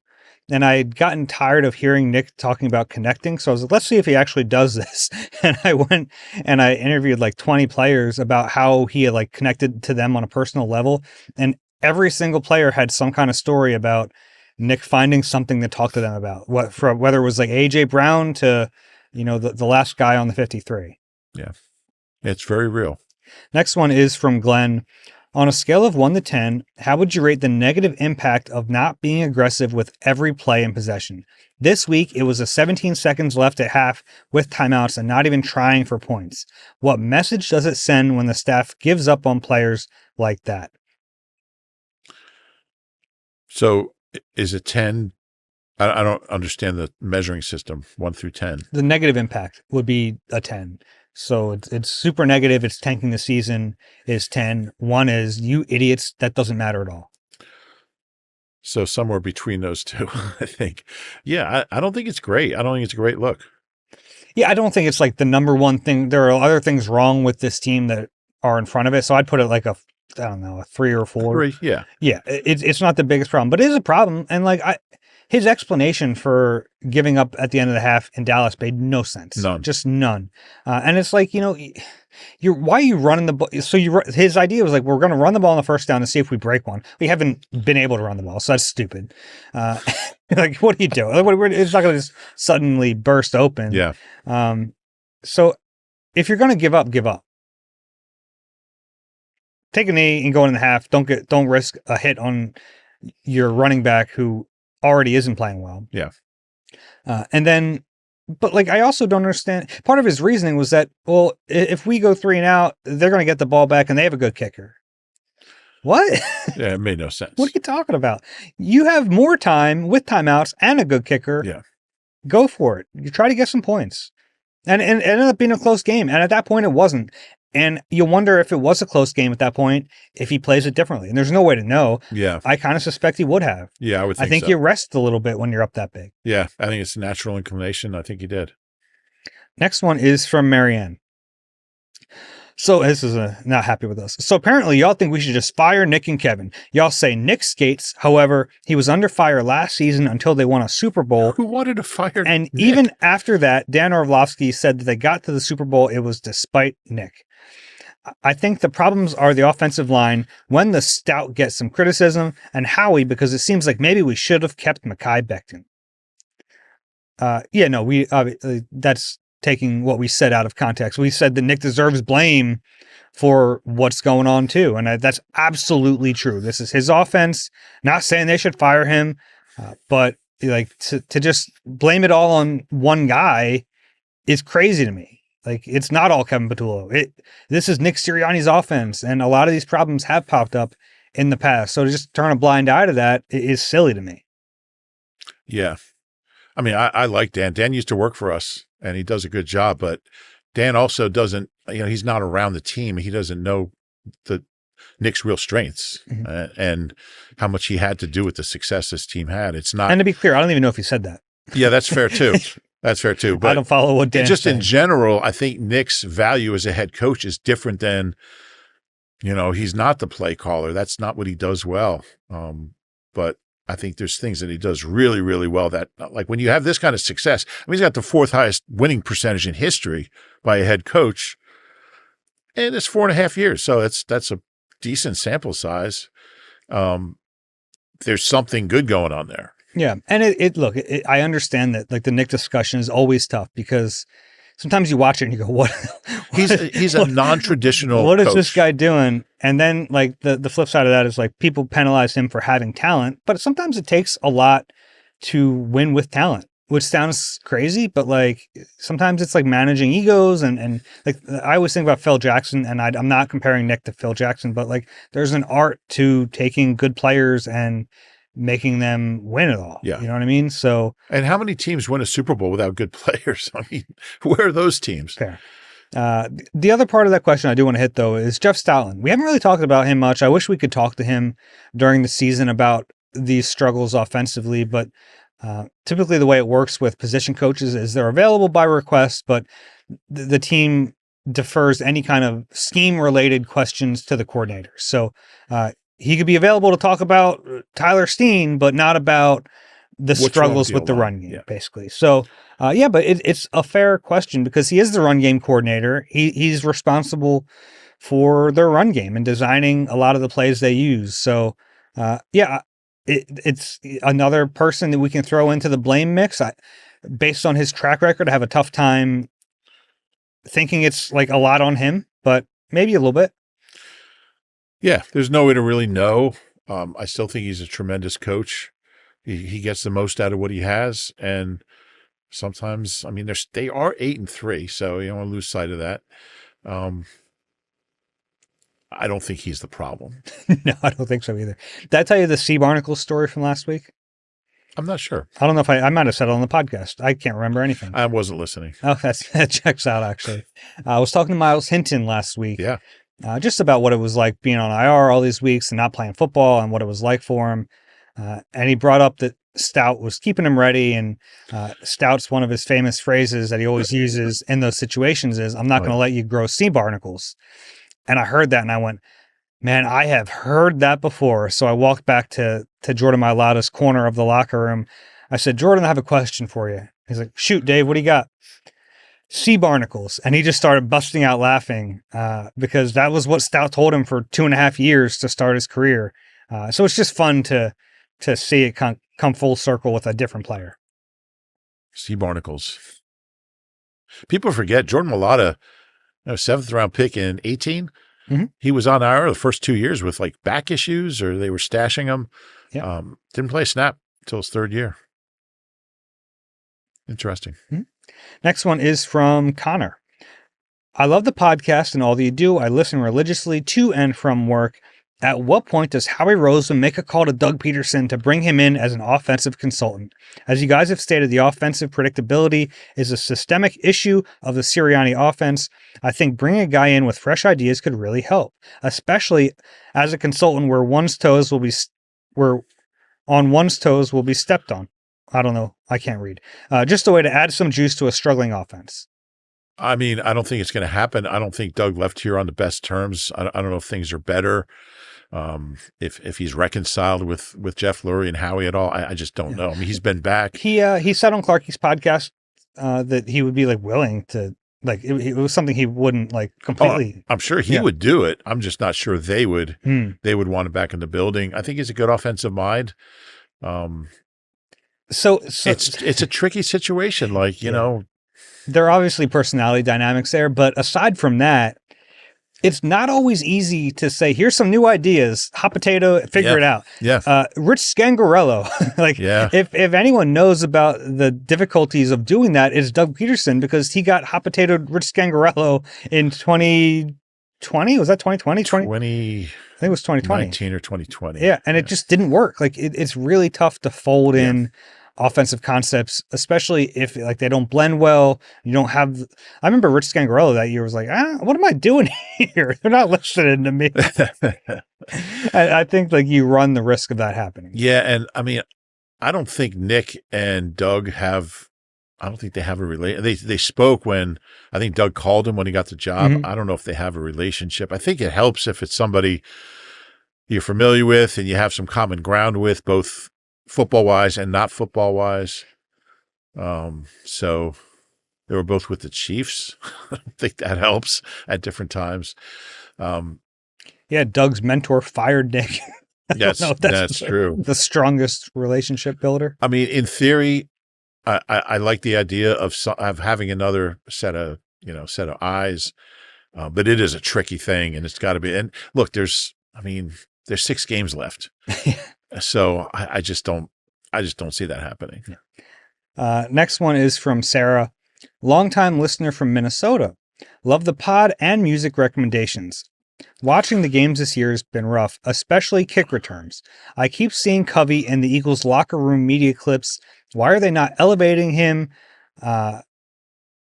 And I'd gotten tired of hearing Nick talking about connecting. So I was like, let's see if he actually does this. And I went and I interviewed like 20 players about how he had like connected to them on a personal level. And every single player had some kind of story about Nick finding something to talk to them about. Whether it was like AJ Brown to, the last guy on the 53. Yeah, it's very real. Next one is from Glenn. On a scale of 1 to 10, how would you rate the negative impact of not being aggressive with every play in possession? This week, it was a 17 seconds left at half with timeouts and not even trying for points. What message does it send when the staff gives up on players like that? So is it 10? I don't understand the measuring system, 1 through 10. The negative impact would be a 10. So it's super negative. It's tanking the season is 10. 1 is you idiots. That doesn't matter at all. So somewhere between those two, I think. Yeah, I don't think it's great. I don't think it's a great look. Yeah, I don't think it's like the number one thing. There are other things wrong with this team that are in front of it. So I'd put it like a 3 or 4. 3, yeah. Yeah, it's not the biggest problem, but it is a problem. And like his explanation for giving up at the end of the half in Dallas made no sense. None. Just none. And it's like, why are you running the ball? So his idea was like, we're going to run the ball on the first down and see if we break one. We haven't been able to run the ball, so that's stupid. Like, what are you doing? It's not going to just suddenly burst open. Yeah. So if you're going to give up, give up. Take a knee and go in the half. Don't risk a hit on your running back who already isn't playing well. Yeah. But like, I also don't understand. Part of his reasoning was that, well, if we go 3 and out, they're going to get the ball back and they have a good kicker. What? Yeah, it made no sense. What are you talking about? You have more time with timeouts and a good kicker. Yeah. Go for it. You try to get some points. And it ended up being a close game. And at that point, it wasn't. And you wonder if it was a close game at that point, if he plays it differently. And there's no way to know. Yeah. I kind of suspect he would have. Yeah, I would think so. I think you rest a little bit when you're up that big. Yeah, I think it's a natural inclination. I think he did. Next one is from Marianne. So this is not happy with us. So apparently y'all think we should just fire Nick and Kevin. Y'all say Nick skates. However, he was under fire last season until they won a Super Bowl. Who wanted to fire And Nick? even after that, Dan Orlovsky said that they got to the Super Bowl, it was despite Nick. I think the problems are the offensive line, when the stout gets some criticism, and Howie, because it seems like maybe we should have kept Mekhi Becton. That's taking what we said out of context. We said that Nick deserves blame for what's going on too. And that's absolutely true. This is his offense, not saying they should fire him, but like to just blame it all on one guy is crazy to me. Like, it's not all Kevin Patullo. This is Nick Sirianni's offense, and a lot of these problems have popped up in the past. So to just turn a blind eye to that is silly to me. Yeah. I mean, I like Dan. Dan used to work for us, and he does a good job, but Dan also doesn't, he's not around the team. He doesn't know Nick's real strengths and how much he had to do with the success this team had. It's not. And to be clear, I don't even know if he said that. Yeah, that's fair too. That's fair too. But I don't follow what Dan just said. in general, I think Nick's value as a head coach is different than, he's not the play caller. That's not what he does well. But I think there's things that he does really, really well that, like, when you have this kind of success, he's got the 4th highest winning percentage in history by a head coach. And it's 4.5 years. So that's a decent sample size. There's something good going on there. Yeah. And I understand that like the Nick discussion is always tough because sometimes you watch it and you go, what? He's a non-traditional What is coach. this guy doing? And then like the flip side of that is like people penalize him for having talent, but sometimes it takes a lot to win with talent, which sounds crazy, but like sometimes it's like managing egos and like I always think about Phil Jackson, and I'm not comparing Nick to Phil Jackson, but like there's an art to taking good players and making them win it all. Yeah. You know what I mean? So, and how many teams win a Super Bowl without good players? I mean, where are those teams? fair. The other part of that question I do want to hit though is Jeff Stoutland. We haven't really talked about him much. I wish we could talk to him during the season about these struggles offensively, but typically the way it works with position coaches is they're available by request, but the team defers any kind of scheme related questions to the coordinator. So, he could be available to talk about Tyler Steen, but not about the struggles with the run game, basically. So, but it's a fair question because he is the run game coordinator. He's responsible for their run game and designing a lot of the plays they use. So, it's another person that we can throw into the blame mix. Based on his track record, I have a tough time thinking it's like a lot on him, but maybe a little bit. Yeah, there's no way to really know. I still think he's a tremendous coach. He gets the most out of what he has, and sometimes, I mean, they are 8-3, so you don't want to lose sight of that. I don't think he's the problem. No, I don't think so either. Did I tell you the Sea Barnacle story from last week? I'm not sure. I don't know if I might have said it on the podcast. I can't remember anything. I wasn't listening. Oh, that checks out, actually. I was talking to Miles Hinton last week. Yeah. Just about what it was like being on IR all these weeks and not playing football and what it was like for him. And he brought up that Stout was keeping him ready. And Stout's one of his famous phrases that he always uses in those situations is, I'm not going to let you grow sea barnacles. And I heard that and I went, man, I have heard that before. So I walked back to Jordan Mailata's corner of the locker room. I said, Jordan, I have a question for you. He's like, shoot, Dave, what do you got? Sea barnacles. And he just started busting out laughing because that was what Stout told him for 2.5 years to start his career. So it's just fun to see it come full circle with a different player. Sea barnacles. People forget Jordan Mailata, 7th round pick in 18. Mm-hmm. He was on IR the first 2 years with like back issues, or they were stashing him. Yeah. Didn't play a snap until his 3rd year. Interesting. Mm-hmm. Next one is from Connor. I love the podcast and all that you do. I listen religiously to and from work. At what point does Howie Roseman make a call to Doug Peterson to bring him in as an offensive consultant? As you guys have stated, the offensive predictability is a systemic issue of the Sirianni offense. I think bringing a guy in with fresh ideas could really help, especially as a consultant where one's toes will be stepped on. I don't know. I can't read. Just a way to add some juice to a struggling offense. I mean, I don't think it's going to happen. I don't think Doug left here on the best terms. I don't know if things are better. If he's reconciled with Jeff Lurie and Howie at all, I just don't know. I mean, he's been back. He said on Clarkie's podcast that he would be like willing to, like, it was something he wouldn't like completely. I'm sure he would do it. I'm just not sure they would. They would want him back in the building. I think he's a good offensive mind. So it's a tricky situation. Like, you know, there are obviously personality dynamics there, but aside from that, it's not always easy to say, here's some new ideas, hot potato, figure it out. Yeah. Rich Scangarello, if anyone knows about the difficulties of doing that, it's Doug Peterson, because he got hot potatoed Rich Scangarello in 2020. Was that 2020? I think it was 2020. 19 or 2020. Yeah. And it just didn't work. Like it's really tough to fold in offensive concepts, especially if like they don't blend well. You don't have. I remember Rich Scangarello that year was like, what am I doing here? They're not listening to me. I think like you run the risk of that happening. Yeah, and I mean, I don't think Nick and Doug have. I don't think they have a relationship. They spoke when I think Doug called him when he got the job. Mm-hmm. I don't know if they have a relationship. I think it helps if it's somebody you're familiar with and you have some common ground with, both football-wise and not football-wise. So they were both with the Chiefs. I think that helps at different times. Doug's mentor fired Nick. That's true. The strongest relationship builder. I mean, in theory, I like the idea of having another set of eyes, but it is a tricky thing, and it's got to be. And look, there's 6 games left. So I just don't see that happening. Next one is from Sarah, longtime listener from Minnesota. Love the pod and music recommendations. Watching the games this year has been rough, especially kick returns. I keep seeing Covey in the Eagles locker room media clips. Why are they not elevating him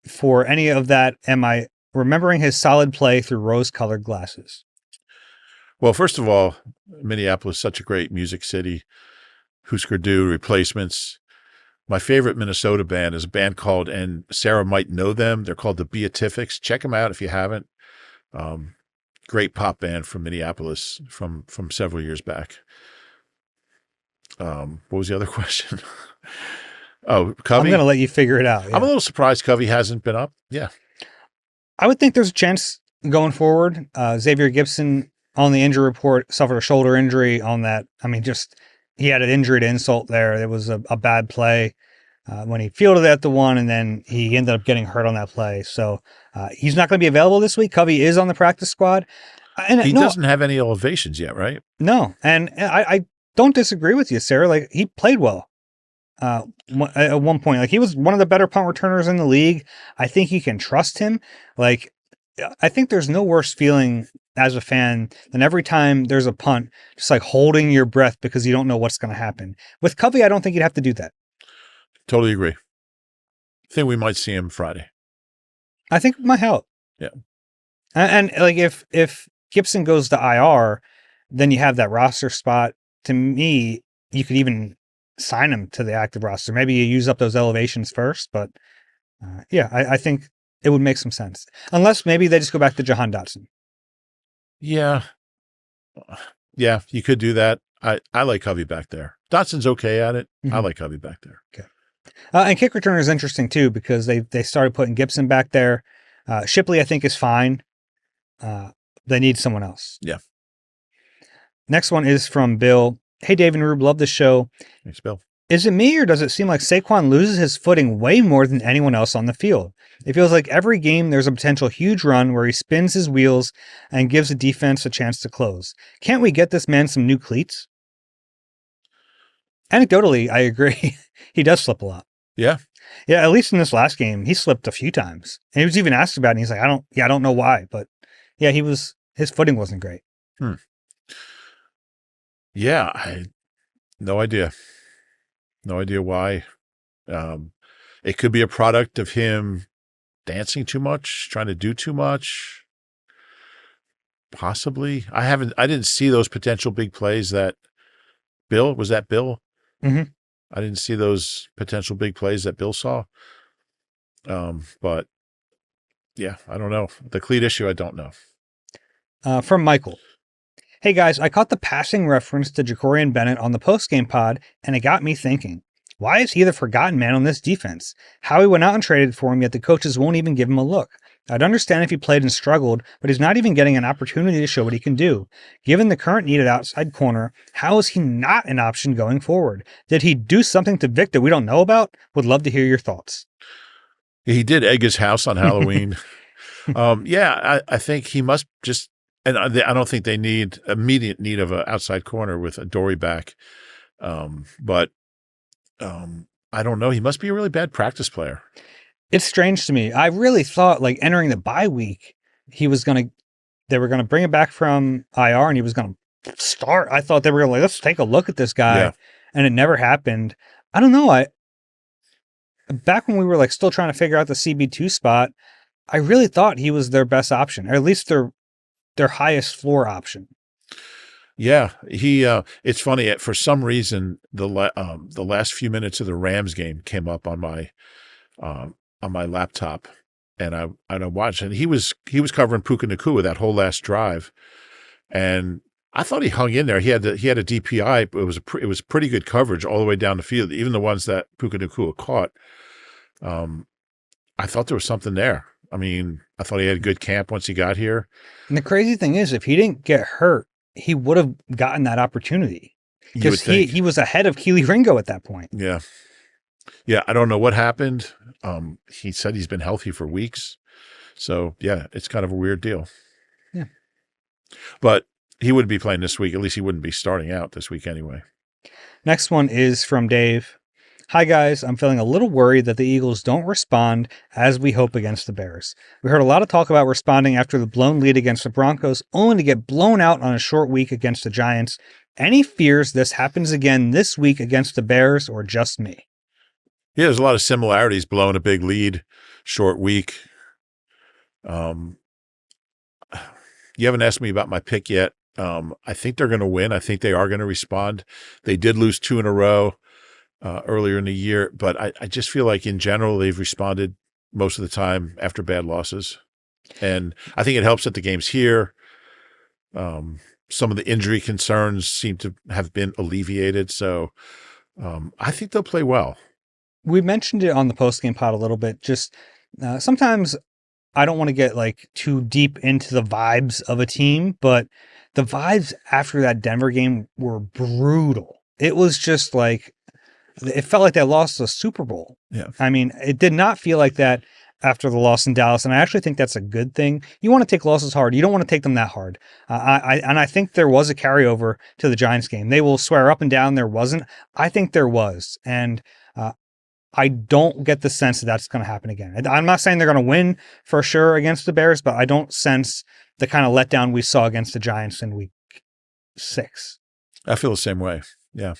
for any of that? Am I remembering his solid play through rose-colored glasses? Well, first of all, Minneapolis is such a great music city. Husker Du, Replacements. My favorite Minnesota band is a band called, and Sarah might know them, they're called the Beatifics. Check them out if you haven't. Great pop band from Minneapolis from several years back. What was the other question? Oh, Covey? I'm going to let you figure it out. Yeah. I'm a little surprised Covey hasn't been up. Yeah. I would think there's a chance going forward. Xavier Gibson on the injury report suffered a shoulder injury on that. I mean, just he had an injury to insult there. There was a bad play when he fielded at the one, and then he ended up getting hurt on that play. So he's not going to be available this week. Covey is on the practice squad. And He doesn't have any elevations yet, right? No. And I don't disagree with you, Sarah. Like, he played well at one point. Like, he was one of the better punt returners in the league. I think you can trust him. Like, I think there's no worse feeling as a fan than every time there's a punt, just like holding your breath because you don't know what's going to happen. With Covey, I don't think you'd have to do that. Totally agree. I think we might see him Friday. I think it might help. Yeah. And like, if Gibson goes to IR, then you have that roster spot. To me, you could even sign him to the active roster. Maybe you use up those elevations first, but I think it would make some sense. Unless maybe they just go back to Jahan Dotson. Yeah. Yeah, you could do that. I like Covey back there. Dotson's okay at it. Mm-hmm. I like Covey back there. Okay. And kick returner is interesting too, because they started putting Gibson back there. Shipley, I think, is fine. They need someone else. Yeah. Next one is from Bill. Hey, Dave and Rube, love the show. Thanks, Bill. Is it me, or does it seem like Saquon loses his footing way more than anyone else on the field? It feels like every game there's a potential huge run where he spins his wheels and gives the defense a chance to close. Can't we get this man some new cleats? Anecdotally, I agree. He does slip a lot. Yeah. Yeah, at least in this last game, he slipped a few times. And he was even asked about it, and he's like, I don't know why, but yeah, his footing wasn't great. Yeah, no idea. No idea why. It could be a product of him dancing too much, trying to do too much. Possibly. I didn't see those potential big plays that Bill, was that Bill? Mm-hmm. I didn't see those potential big plays that Bill saw. But yeah, I don't know. The cleat issue, I don't know. From Michael. Hey guys, I caught the passing reference to Jacorian Bennett on the postgame pod, and it got me thinking. Why is he the forgotten man on this defense? Howie went out and traded for him, yet the coaches won't even give him a look. I'd understand if he played and struggled, but he's not even getting an opportunity to show what he can do. Given the current need at outside corner, how is he not an option going forward? Did he do something to Vic that we don't know about? Would love to hear your thoughts. He did egg his house on Halloween. I think he must just, and I don't think they need immediate need of an outside corner with a Dory back. But I don't know. He must be a really bad practice player. It's strange to me. I really thought, like, entering the bye week, they were going to bring him back from IR and he was going to start. I thought they were like, let's take a look at this guy. Yeah. And it never happened. I don't know. Back when we were like still trying to figure out the CB2 spot, I really thought he was their best option, or at least their highest floor option. Yeah, it's funny. For some reason, the last few minutes of the Rams game came up on my laptop, and I watched, and he was covering Puka Nacua that whole last drive, and I thought he hung in there. He had a DPI, but it was pretty good coverage all the way down the field, even the ones that Puka Nacua caught. I thought there was something there. I mean, I thought he had a good camp once he got here. And the crazy thing is, if he didn't get hurt, he would have gotten that opportunity because he was ahead of Keely Ringo at that point. Yeah. Yeah. I don't know what happened. He said he's been healthy for weeks. So yeah, it's kind of a weird deal. Yeah. But he wouldn't be playing this week. At least he wouldn't be starting out this week anyway. Next one is from Dave. Hi guys, I'm feeling a little worried that the Eagles don't respond as we hope against the Bears. We heard a lot of talk about responding after the blown lead against the Broncos, only to get blown out on a short week against the Giants. Any fears this happens again this week against the Bears, or just me? Yeah, there's a lot of similarities. Blowing a big lead, short week. You haven't asked me about my pick yet. I think they're going to win. I think they are going to respond. They did lose 2 in a row earlier in the year, but I just feel like in general they've responded most of the time after bad losses. And I think it helps that the game's here. Some of the injury concerns seem to have been alleviated. So I think they'll play well. We mentioned it on the postgame pod a little bit. Just sometimes I don't want to get like too deep into the vibes of a team, but the vibes after that Denver game were brutal. it was just like, it felt like they lost the Super Bowl. Yeah. I mean, it did not feel like that after the loss in Dallas, and I actually think that's a good thing. You want to take losses hard. You don't want to take them that hard. I think there was a carryover to the Giants game. They will swear up and down there wasn't. I think there was, and I don't get the sense that that's going to happen again. I'm not saying they're going to win for sure against the Bears, but I don't sense the kind of letdown we saw against the Giants in week 6. I feel the same way. Yeah.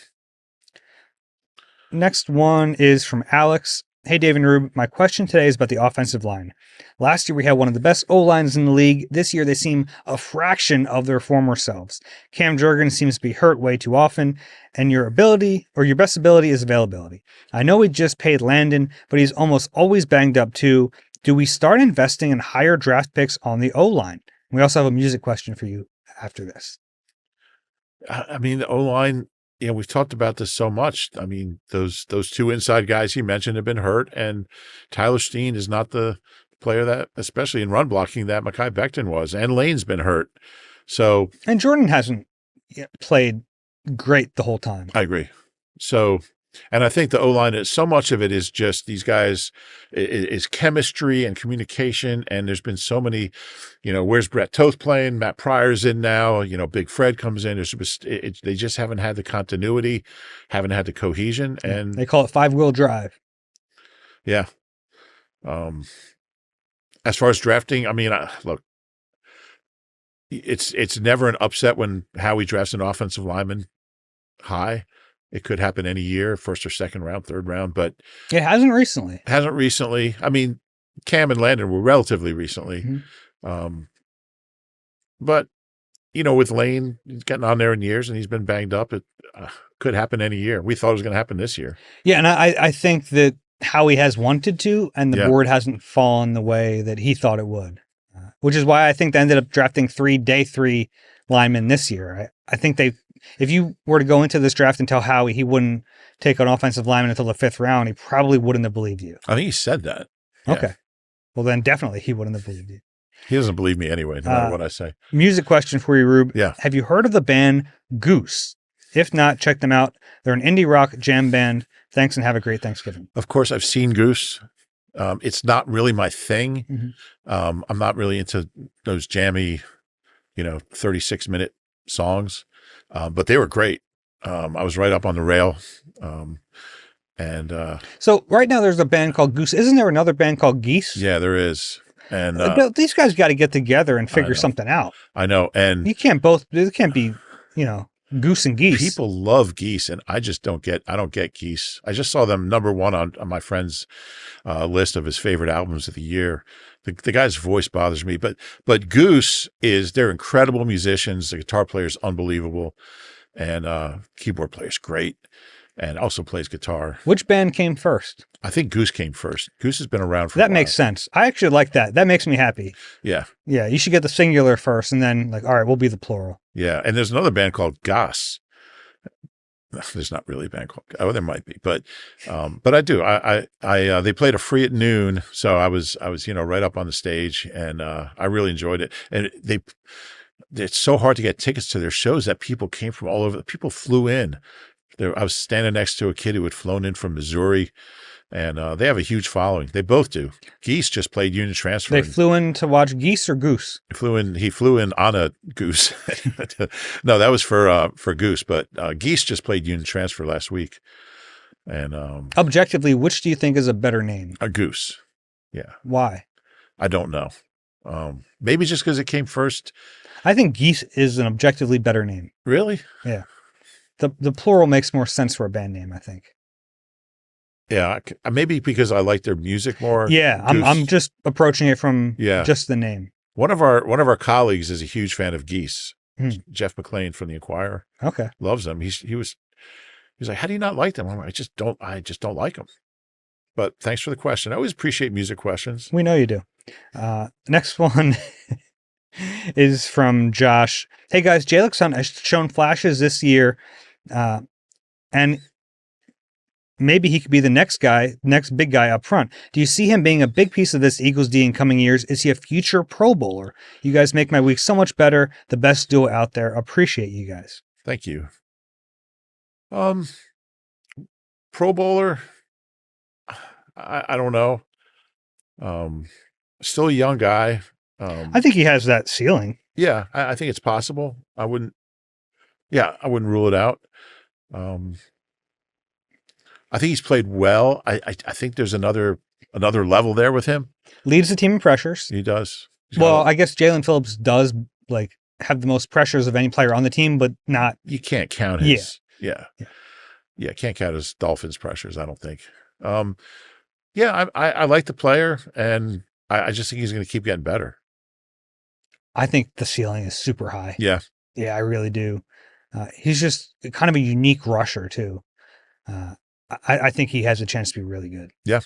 Next one is from Alex. Hey, Dave and Rube, my question today is about the offensive line. Last year, we had one of the best O-lines in the league. This year, they seem a fraction of their former selves. Cam Jurgens seems to be hurt way too often, and your best ability is availability. I know we just paid Landon, but he's almost always banged up too. Do we start investing in higher draft picks on the O-line? We also have a music question for you after this. I mean, the O-line, we've talked about this so much. I mean, those two inside guys he mentioned have been hurt, and Tyler Steen is not the player that, especially in run blocking, that Mekhi Becton was, and Lane's been hurt. So, and Jordan hasn't played great the whole time. I agree. So, and I think the O-line is, so much of it is just these guys is chemistry and communication. And there's been so many, where's Brett Toth playing? Matt Pryor's in now, Big Fred comes in. They just haven't had the continuity, haven't had the cohesion. And they call it 5-wheel drive. Yeah. As far as drafting, I mean, look, it's never an upset when Howie drafts an offensive lineman high. It could happen any year, first or second round, third round, but it hasn't recently. I mean, Cam and Landon were relatively recently. Mm-hmm. But, with Lane, he's getting on there in years and he's been banged up. It could happen any year. We thought it was going to happen this year. Yeah, and I think that Howie has wanted to, and the board hasn't fallen the way that he thought it would, which is why I think they ended up drafting 3 day 3 linemen this year. I think if you were to go into this draft and tell Howie he wouldn't take an offensive lineman until the 5th round, he probably wouldn't have believed you. I think he said that. Yeah. Okay. Well, then definitely he wouldn't have believed you. He doesn't believe me anyway, no matter what I say. Music question for you, Rube. Yeah. Have you heard of the band Goose? If not, check them out. They're an indie rock jam band. Thanks and have a great Thanksgiving. Of course, I've seen Goose. It's not really my thing. Mm-hmm. I'm not really into those jammy, 36-minute songs. But they were great. I was right up on the rail. So right now there's a band called Goose. Isn't there another band called Geese? Yeah, there is. And these guys got to get together and figure something out. I know. And it can't be, Goose and Geese. People love Geese, and I don't get Geese. I just saw them number 1 on my friend's list of his favorite albums of the year. The guy's voice bothers me, but Goose they're incredible musicians. The guitar player is unbelievable, and keyboard player is great, and also plays guitar. Which band came first? I think Goose came first. Goose has been around for that makes sense. I actually like that. That makes me happy. Yeah. Yeah. You should get the singular first, and then all right, we'll be the plural. Yeah. And there's another band called Goose. There's not really a band called, there might be, but I do. They played a free at noon. So I was, right up on the stage, and I really enjoyed it. And it's so hard to get tickets to their shows that people came from all over. People flew in. I was standing next to a kid who had flown in from Missouri, and they have a huge following. They both do. Geese just played Union Transfer. They flew in to watch Geese or Goose? He flew in on a Goose. No, that was for Goose, but Geese just played Union Transfer last week. And objectively, which do you think is a better name? A Goose. Yeah. Why? I don't know. Maybe just because it came first. I think Geese is an objectively better name. Really? Yeah. The plural makes more sense for a band name, I think. Yeah, maybe because I like their music more. Yeah, I'm just approaching it from just the name. One of our colleagues is a huge fan of Geese. Jeff McClain from the Enquirer. Okay, loves them. He was like, how do you not like them? I'm like, I just don't like them. But thanks for the question. I always appreciate music questions. We know you do. Next one is from Josh. Hey guys, Jalen Hunt has shown flashes this year. And maybe he could be the next big guy up front. Do you see him being a big piece of this Eagles D in coming years? Is he a future Pro Bowler? You guys make my week so much better. The best duo out there. Appreciate you guys. Thank you. Um, Pro Bowler, I don't know. Still a young guy. I think he has that ceiling. Yeah, I think it's possible. I wouldn't rule it out. I think he's played well. I think there's another level there with him. Leads the team in pressures. He does. Well, I guess Jalen Phillips does like have the most pressures of any player on the team, but not. You can't count his. Yeah. Can't count his Dolphins pressures. I don't think. I like the player, and I just think he's going to keep getting better. I think the ceiling is super high. Yeah, I really do. He's just kind of a unique rusher too. I think he has a chance to be really good. Yeah.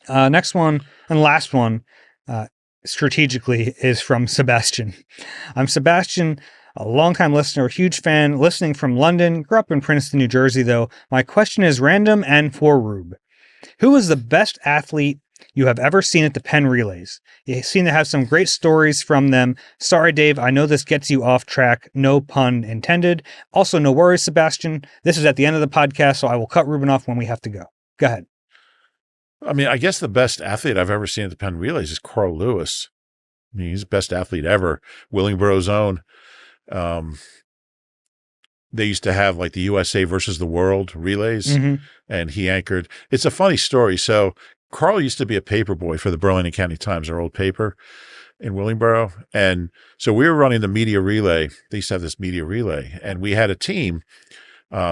Next one and last one, strategically, is from Sebastian. I'm Sebastian, a longtime listener, a huge fan, listening from London. Grew up in Princeton, New Jersey, though. My question is random and for Rube. Who is the best athlete you have ever seen at the Penn Relays? You seem to have some great stories from them. Sorry, Dave, I know this gets you off track. No pun intended. Also, no worries, Sebastian. This is at the end of the podcast, so I will cut Reuben off when we have to go. Go ahead. I mean, I guess the best athlete I've ever seen at the Penn Relays is Carl Lewis. I mean, he's the best athlete ever. Willingboro's own. They used to have like the USA versus the world relays, and he anchored. It's a funny story. So Carl used to be a paper boy for the Burlington County Times, our old paper in Willingboro. And so we were running the media relay. They used to have this media relay, and we had a team.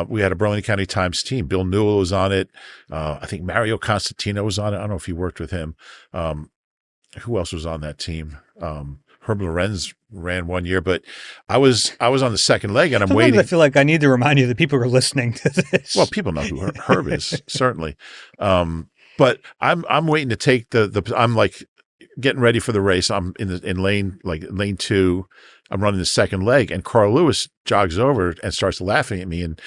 We had a Burlington County Times team. Bill Newell was on it. I think Mario Constantino was on it. I don't know if you worked with him. Who else was on that team? Herb Lorenz ran one year, but I was on the second leg, and I'm Sometimes waiting. I feel like I need to remind you that people are listening to this. Well, people know who Herb is, certainly. But I'm waiting to take the I'm like getting ready for the race. I'm in lane 2. I'm running the second leg, and Carl Lewis jogs over and starts laughing at me and,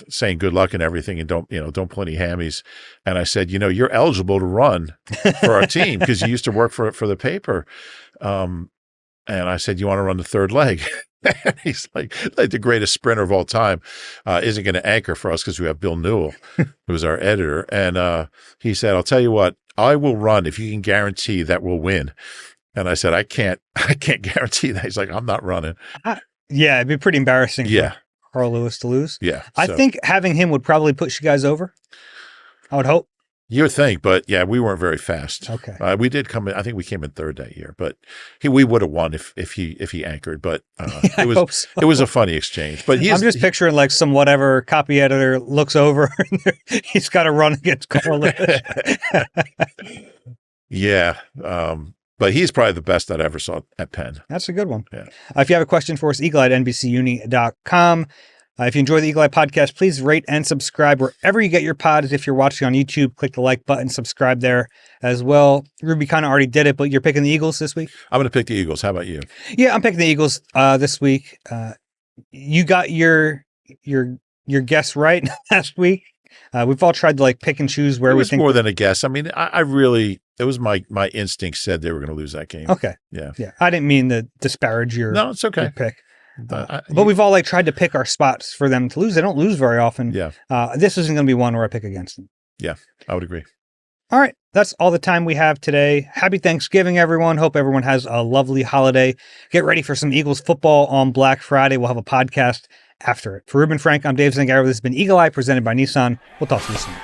saying good luck and everything, and don't pull any hammies. And I said, you're eligible to run for our team because you used to work for the paper. And I said, you want to run the third leg? He's like the greatest sprinter of all time, isn't going to anchor for us because we have Bill Newell, who was our editor. And he said, I'll tell you what, I will run if you can guarantee that we'll win. And I said, I can't guarantee that. He's like, I'm not running. Yeah, it'd be pretty embarrassing for Carl Lewis to lose. Yeah. I think having him would probably push you guys over. I would hope. You would think, but yeah, we weren't very fast. Okay. We did come in. I think we came in third that year, but we would have won if he anchored. But it was a funny exchange. But I'm just picturing like some whatever copy editor looks over and he's got to run against Carl Lewis. Yeah. But he's probably the best that I ever saw at Penn. That's a good one. Yeah. If you have a question for us, eagle@nbcuni.com. If you enjoy the Eagle Eye podcast, please rate and subscribe wherever you get your pods. If you're watching on YouTube, click the like button, subscribe there as well. Ruby kind of already did it, but you're picking the Eagles this week? I'm going to pick the Eagles. How about you? Yeah, I'm picking the Eagles this week. You got your guess right last week. We've all tried to like pick and choose where we think. More than a guess. I mean, I really, it was my instinct said they were going to lose that game. Okay. Yeah. I didn't mean to disparage your it's okay. Your pick. But we've all like tried to pick our spots for them to lose. They don't lose very often. Yeah. This isn't going to be one where I pick against them. Yeah, I would agree. All right. That's all the time we have today. Happy Thanksgiving, everyone. Hope everyone has a lovely holiday. Get ready for some Eagles football on Black Friday. We'll have a podcast after it. For Reuben Frank, I'm Dave Zangaro. This has been Eagle Eye presented by Nissan. We'll talk to you soon.